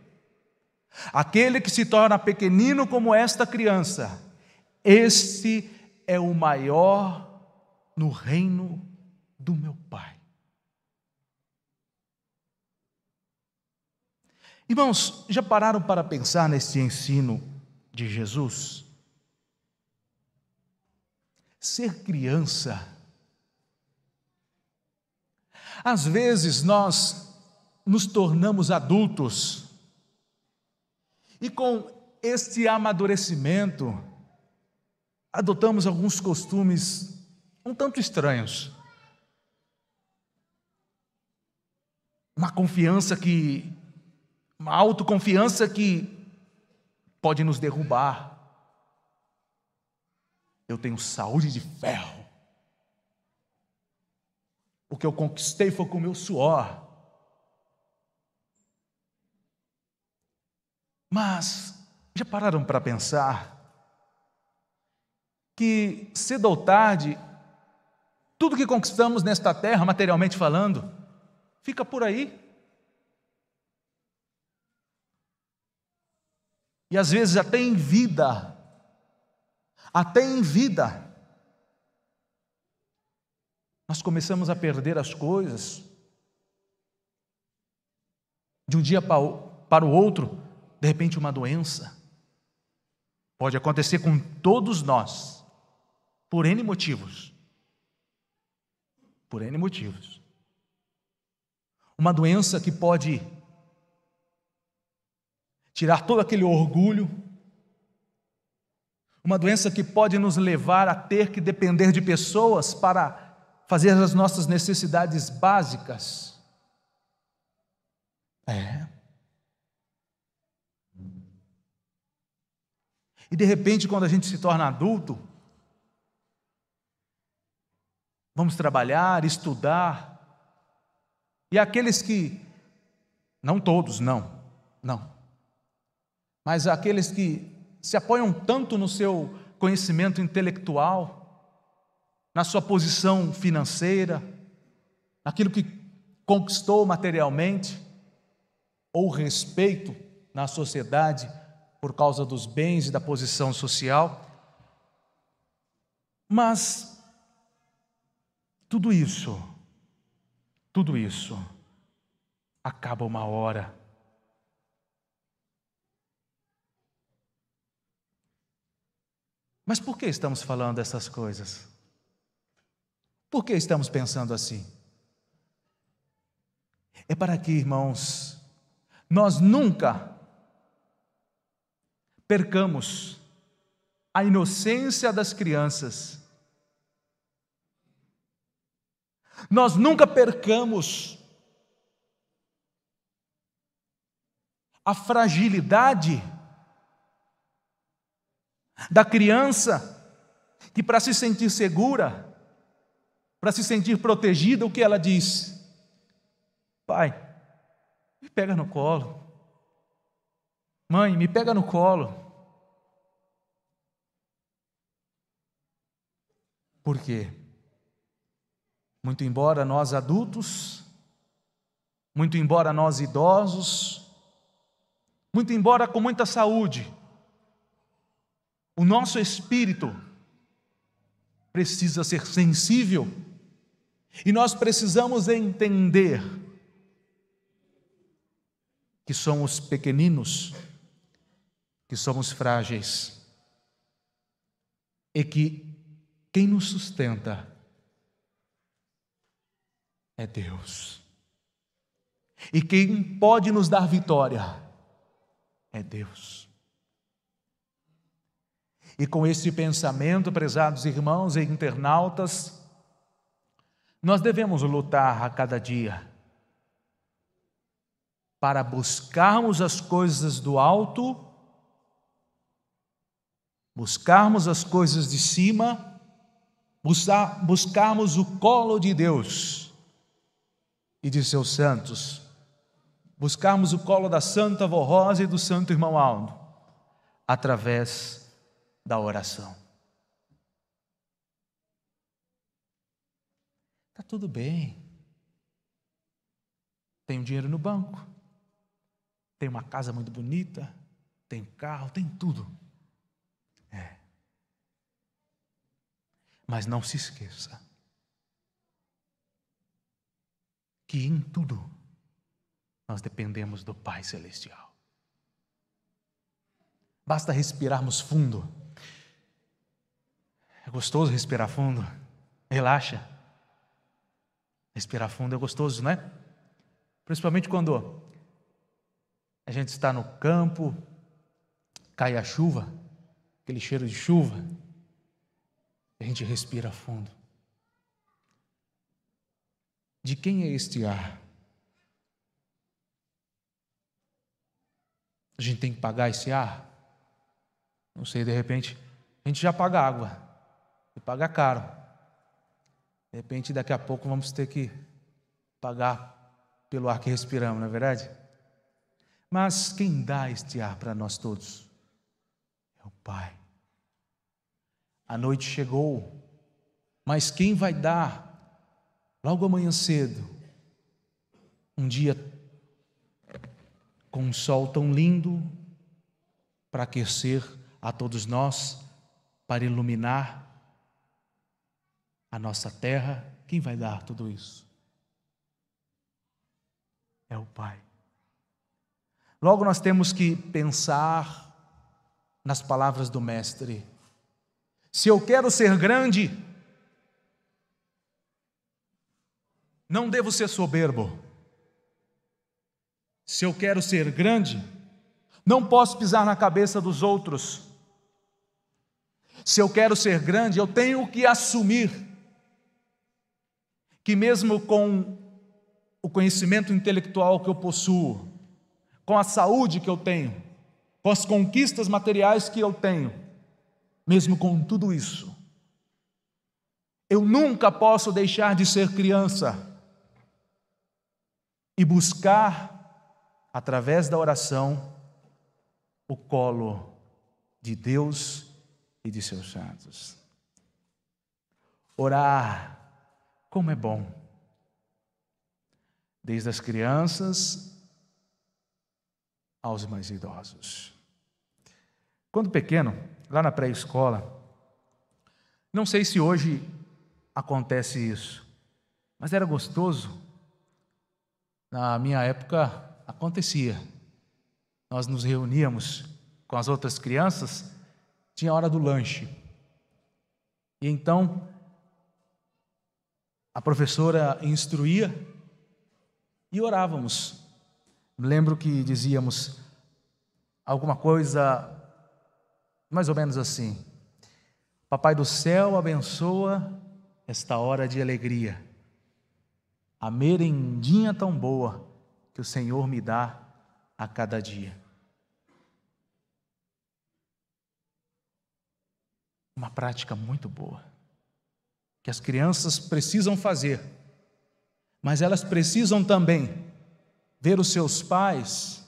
Aquele que se torna pequenino como esta criança, este é o maior no reino do meu Pai. Irmãos, já pararam para pensar nesse ensino de Jesus? Ser criança. Às vezes nós nos tornamos adultos e com este amadurecimento adotamos alguns costumes um tanto estranhos. Uma autoconfiança que pode nos derrubar. Eu tenho saúde de ferro. O que eu conquistei foi com o meu suor. Mas já pararam para pensar que cedo ou tarde tudo que conquistamos nesta terra, materialmente falando, fica por aí? E às vezes até em vida, nós começamos a perder as coisas. De um dia para o outro, de repente uma doença. Pode acontecer com todos nós, por N motivos. Por N motivos. Uma doença que pode tirar todo aquele orgulho, uma doença que pode nos levar a ter que depender de pessoas para fazer as nossas necessidades básicas. E de repente, quando a gente se torna adulto, vamos trabalhar, estudar, e aqueles que, não todos, não, mas aqueles que se apoiam tanto no seu conhecimento intelectual, na sua posição financeira, naquilo que conquistou materialmente, ou respeito na sociedade por causa dos bens e da posição social. Mas tudo isso acaba uma hora. Mas por que estamos falando essas coisas? Por que estamos pensando assim? É para que, irmãos, nós nunca percamos a inocência das crianças nós nunca percamos a fragilidade da criança que, para se sentir segura, para se sentir protegida, o que ela diz? Pai, me pega no colo. Mãe, me pega no colo. Por quê? Muito embora nós adultos, muito embora nós idosos, muito embora com muita saúde, o nosso espírito precisa ser sensível e nós precisamos entender que somos pequeninos, que somos frágeis e que quem nos sustenta é Deus. E quem pode nos dar vitória é Deus. E com esse pensamento, prezados irmãos e internautas, nós devemos lutar a cada dia para buscarmos as coisas do alto, buscarmos as coisas de cima, buscarmos o colo de Deus e de seus santos, buscarmos o colo da Santa Avó Rosa e do Santo Irmão Aldo, através da oração. Está tudo bem. Tenho dinheiro no banco, tenho uma casa muito bonita, tenho carro, tenho tudo. Mas não se esqueça que em tudo nós dependemos do Pai Celestial. Basta respirarmos fundo. É gostoso respirar fundo. Relaxa. Respirar fundo é gostoso, não é? Principalmente quando a gente está no campo, cai a chuva, aquele cheiro de chuva, a gente respira fundo. De quem é este ar? A gente tem que pagar esse ar? Não sei, de repente, a gente já paga água, e paga caro. De repente, daqui a pouco vamos ter que pagar pelo ar que respiramos, não é verdade? Mas quem dá este ar para nós todos? É o Pai. A noite chegou, mas quem vai dar, logo amanhã cedo, um dia com um sol tão lindo, para aquecer a todos nós, para iluminar a nossa terra, quem vai dar tudo isso? É o Pai. Logo nós temos que pensar nas palavras do Mestre. Se eu quero ser grande, não devo ser soberbo. Se eu quero ser grande, não posso pisar na cabeça dos outros. Se eu quero ser grande, eu tenho que assumir que mesmo com o conhecimento intelectual que eu possuo, com a saúde que eu tenho, com as conquistas materiais que eu tenho, mesmo com tudo isso, eu nunca posso deixar de ser criança e buscar, através da oração, o colo de Deus e de seus santos. Orar, como é bom. Desde as crianças aos mais idosos. Quando pequeno, lá na pré-escola, não sei se hoje acontece isso, mas era gostoso. Na minha época acontecia. Nós nos reuníamos com as outras crianças, tinha a hora do lanche. E então a professora instruía e orávamos. Me lembro que dizíamos alguma coisa mais ou menos assim: Papai do céu, abençoa esta hora de alegria. a merendinha tão boa que o Senhor me dá a cada dia. Uma prática muito boa, que as crianças precisam fazer, mas elas precisam também ver os seus pais.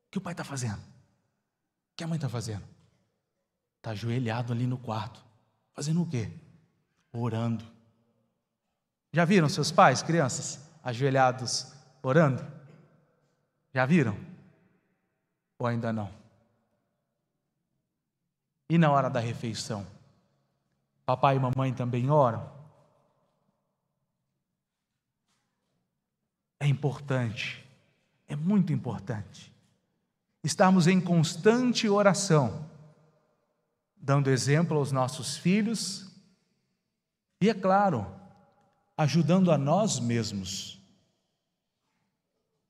O que o pai está fazendo? O que a mãe está fazendo? Está ajoelhado ali no quarto. Fazendo o quê? Orando. Já viram seus pais, crianças, ajoelhados, orando? Já viram? Ou ainda não? E na hora da refeição? Papai e mamãe também oram? É importante, é muito importante estarmos em constante oração, dando exemplo aos nossos filhos e, é claro, ajudando a nós mesmos.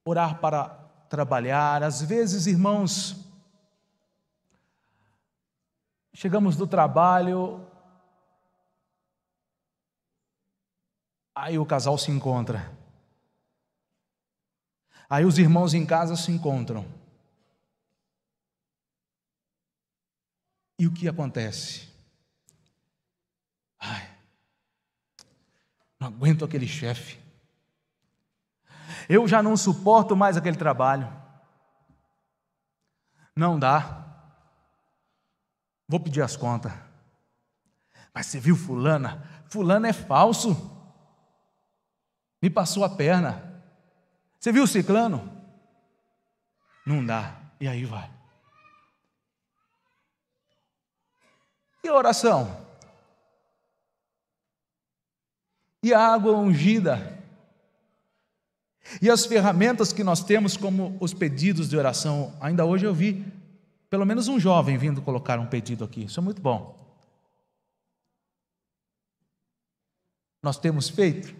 Orar para trabalhar. Às vezes, irmãos, chegamos do trabalho, aí o casal se encontra. Aí os irmãos em casa se encontram. E o que acontece? Não aguento aquele chefe. Eu já não suporto mais aquele trabalho. Não dá. Vou pedir as contas. Mas você viu fulana? Fulana é falso. Me passou a perna. Você viu o ciclano? Não dá. E aí vai. E a oração? E a água ungida? E as ferramentas que nós temos como os pedidos de oração? Ainda hoje eu vi pelo menos um jovem vindo colocar um pedido aqui. Isso é muito bom. Nós temos feito?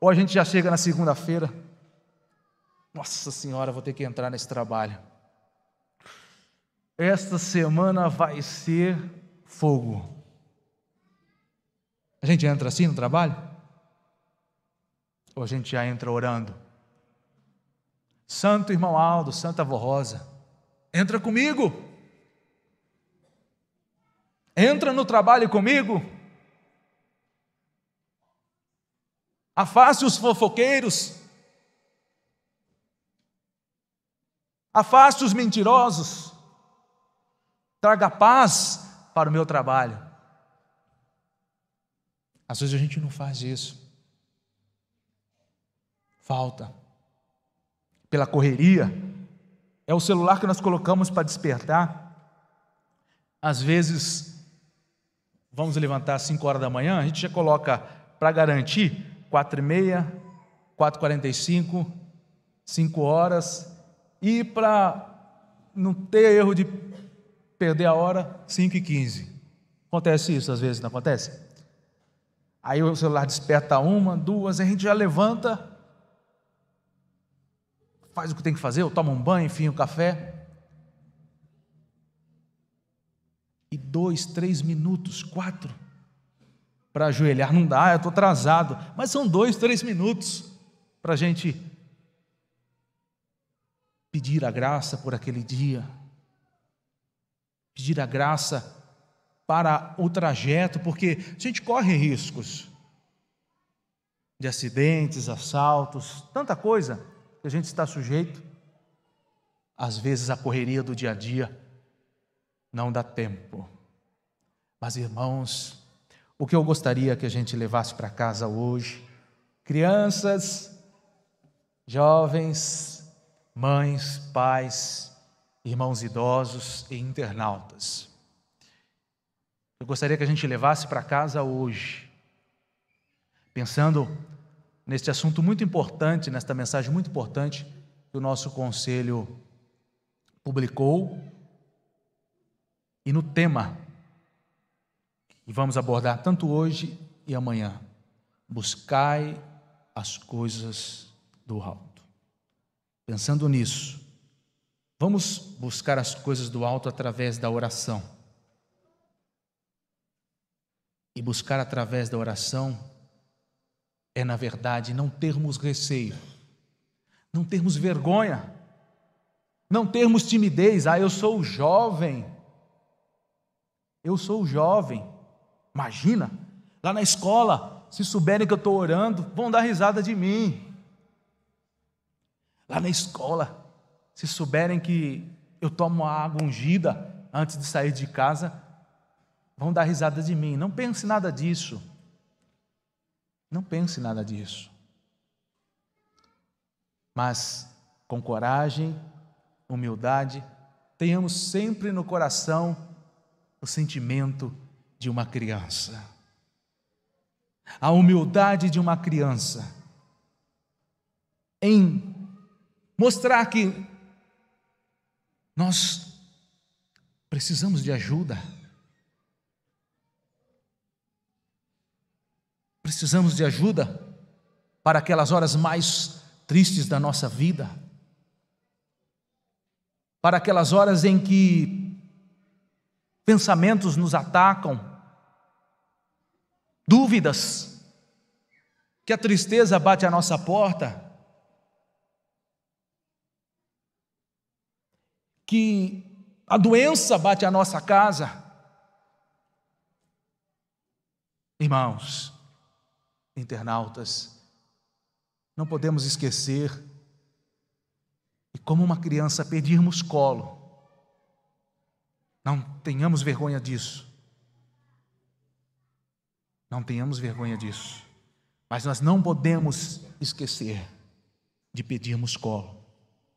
Ou a gente já chega na segunda-feira, nossa senhora, vou ter que entrar nesse trabalho. Esta semana vai ser fogo. A gente entra assim no trabalho? Ou a gente já entra orando? Santo irmão Aldo, Santa Avó Rosa, entra comigo. Entra no trabalho comigo. Afaste os fofoqueiros. Afaste os mentirosos. Traga paz para o meu trabalho. Às vezes a gente não faz isso. Falta. Pela correria. É o celular que nós colocamos para despertar. Às vezes, vamos levantar às 5 horas da manhã, a gente já coloca para garantir 4h30, 4h45, 5 horas, e para não ter erro de perder a hora, 5h15. Acontece isso às vezes, não acontece? Aí o celular desperta 1, 2, a gente já levanta, faz o que tem que fazer, ou toma um banho, enfim, um café, e 2, 3 minutos, 4, para ajoelhar, não dá, eu estou atrasado, mas são 2, 3 minutos para a gente pedir a graça por aquele dia, pedir a graça para o trajeto, porque a gente corre riscos de acidentes, assaltos, tanta coisa que a gente está sujeito. Às vezes a correria do dia a dia não dá tempo. Mas, irmãos, o que eu gostaria que a gente levasse para casa hoje, crianças, jovens, mães, pais, irmãos idosos e internautas, eu gostaria que a gente levasse para casa hoje, pensando neste assunto muito importante, nesta mensagem muito importante que o nosso conselho publicou, e no tema que vamos abordar tanto hoje e amanhã: buscai as coisas do alto. Pensando nisso, vamos buscar as coisas do alto através da oração. E buscar através da oração é, na verdade, não termos receio, não termos vergonha, não termos timidez. Eu sou jovem. Eu sou jovem. Imagina, lá na escola, se souberem que eu estou orando, vão dar risada de mim. Lá na escola, se souberem que eu tomo a água ungida antes de sair de casa, vão dar risada de mim. Não pense nada disso. Não pense nada disso. Mas, com coragem, humildade, tenhamos sempre no coração o sentimento de uma criança. A humildade de uma criança em mostrar que nós precisamos de ajuda. Precisamos de ajuda para aquelas horas mais tristes da nossa vida, para aquelas horas em que pensamentos nos atacam, dúvidas, que a tristeza bate à nossa porta, que a doença bate à nossa casa. Irmãos, internautas, não podemos esquecer e, como uma criança, pedirmos colo. Não tenhamos vergonha disso. Não tenhamos vergonha disso. Mas nós não podemos esquecer de pedirmos colo.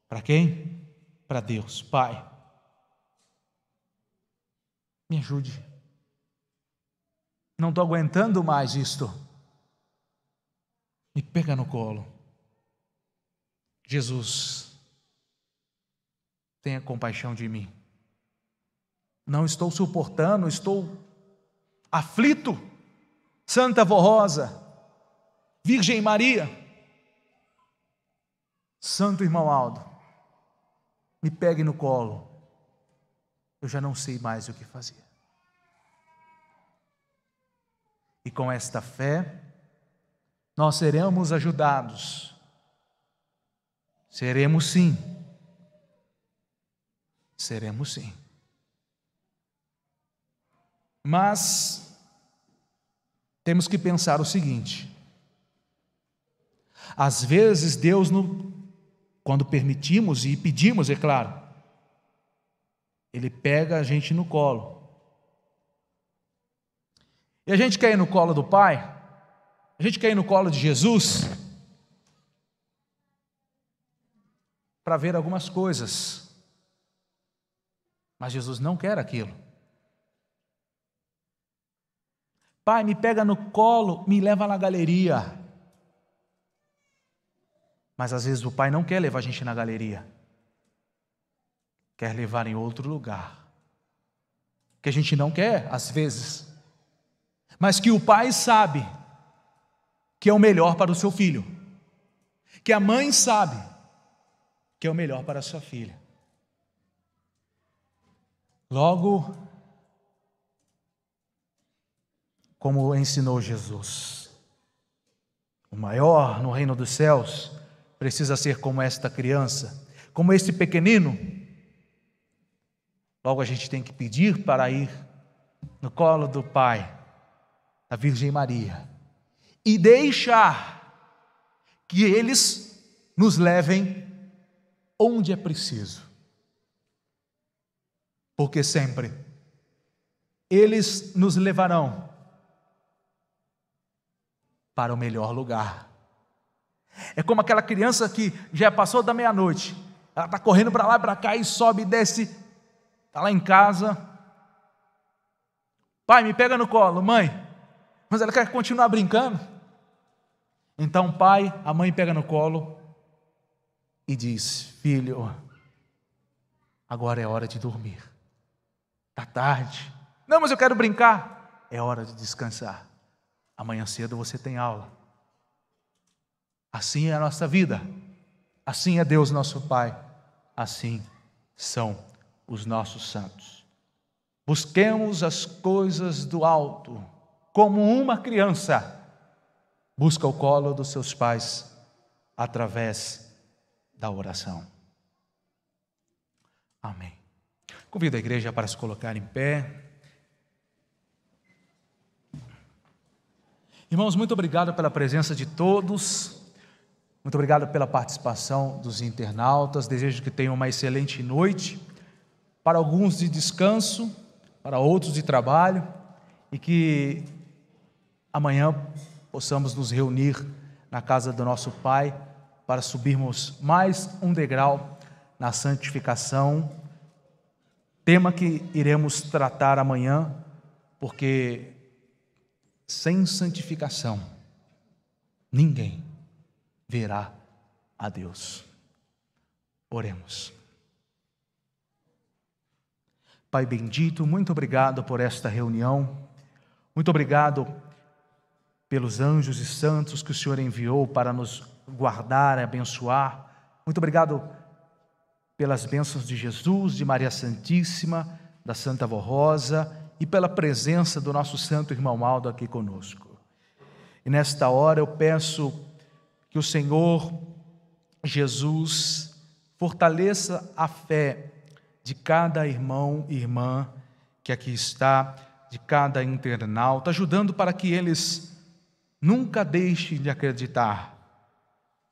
Para quem? Para Deus. Pai, me ajude. Não estou aguentando mais isto. Me pega no colo. Jesus, tenha compaixão de mim. Não estou suportando, estou aflito. Santa Vó Rosa, Virgem Maria, Santo Irmão Aldo, me pegue no colo. Eu já não sei mais o que fazer. E com esta fé, nós seremos ajudados. Seremos sim. Seremos sim. Mas temos que pensar o seguinte: às vezes Deus, quando permitimos e pedimos, é claro, Ele pega a gente no colo. E a gente quer ir no colo do Pai, a gente quer ir no colo de Jesus, para ver algumas coisas. Mas Jesus não quer aquilo. Pai, me pega no colo, me leva na galeria. Mas às vezes o Pai não quer levar a gente na galeria. Quer levar em outro lugar. Que a gente não quer, às vezes. Mas que o Pai sabe que é o melhor para o seu filho. Que a mãe sabe que é o melhor para a sua filha. Logo, como ensinou Jesus, o maior no reino dos céus precisa ser como esta criança, como este pequenino. Logo a gente tem que pedir para ir no colo do Pai, da Virgem Maria, e deixar que eles nos levem onde é preciso. Porque sempre eles nos levarão para o melhor lugar. É como aquela criança que já passou da meia-noite, ela está correndo para lá e para cá e sobe e desce, está lá em casa. Pai, me pega no colo. Mãe, mas ela quer continuar brincando. Então o pai, a mãe pega no colo e diz: filho, agora é hora de dormir. Está tarde. Não, mas eu quero brincar. É hora de descansar. Amanhã cedo você tem aula. Assim é a nossa vida. Assim é Deus nosso Pai. Assim são os nossos santos. Busquemos as coisas do alto, como uma criança, busca o colo dos seus pais através da oração. Amém. Convido a igreja para se colocar em pé. Irmãos, muito obrigado pela presença de todos. Muito obrigado pela participação dos internautas. Desejo que tenham uma excelente noite. Para alguns de descanso, para outros de trabalho. E que amanhã possamos nos reunir na casa do nosso Pai para subirmos mais um degrau na santificação, tema que iremos tratar amanhã, porque sem santificação ninguém verá a Deus. Oremos. Pai bendito, muito obrigado por esta reunião, muito obrigado pelos anjos e santos que o Senhor enviou para nos guardar e abençoar. Muito obrigado pelas bênçãos de Jesus, de Maria Santíssima, da Santa Avó Rosa e pela presença do nosso santo irmão Aldo aqui conosco. E nesta hora eu peço que o Senhor Jesus fortaleça a fé de cada irmão e irmã que aqui está, de cada internauta, ajudando para que eles nunca deixem de acreditar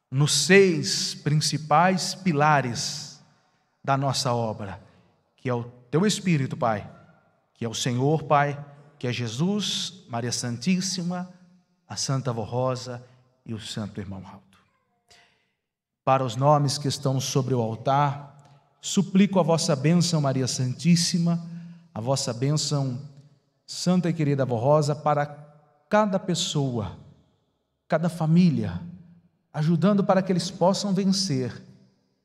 nos 6 principais pilares da nossa obra, que é o Teu Espírito, Pai, que é o Senhor, Pai, que é Jesus, Maria Santíssima, a Santa Avó Rosa e o Santo Irmão Aldo. Para os nomes que estão sobre o altar, suplico a vossa bênção, Maria Santíssima, a vossa bênção, Santa e querida Avó Rosa, para cada pessoa, cada família, ajudando para que eles possam vencer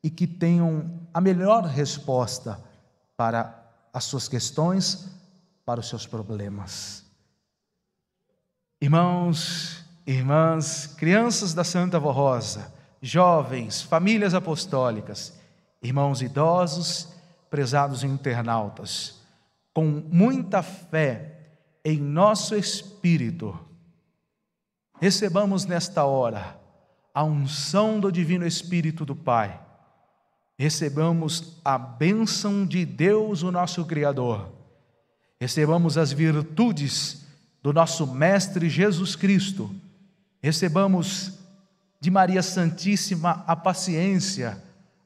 e que tenham a melhor resposta para as suas questões, para os seus problemas. Irmãos, irmãs, crianças da Santa Avó Rosa, jovens, famílias apostólicas, irmãos idosos, prezados internautas, com muita fé em nosso espírito, recebamos nesta hora a unção do Divino Espírito do Pai, recebamos a bênção de Deus, o nosso Criador, recebamos as virtudes do nosso Mestre Jesus Cristo, recebamos de Maria Santíssima a paciência,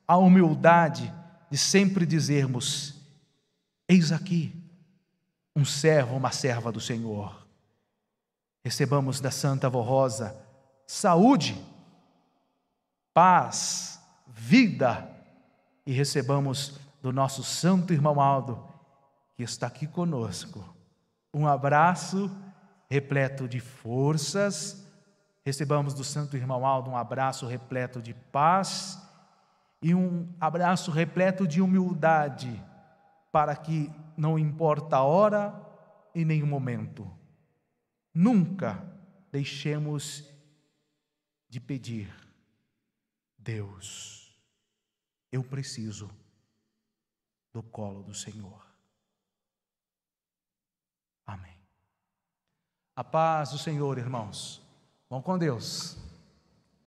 a humildade de sempre dizermos: eis aqui um servo, uma serva do Senhor. Recebamos da Santa Avó Rosa saúde, paz, vida, e recebamos do nosso santo irmão Aldo, que está aqui conosco, um abraço repleto de forças. Recebamos do santo irmão Aldo um abraço repleto de paz e um abraço repleto de humildade, para que, não importa a hora e nem o momento, nunca deixemos de pedir: Deus, eu preciso do colo do Senhor. Amém. A paz do Senhor, irmãos. Vão com Deus.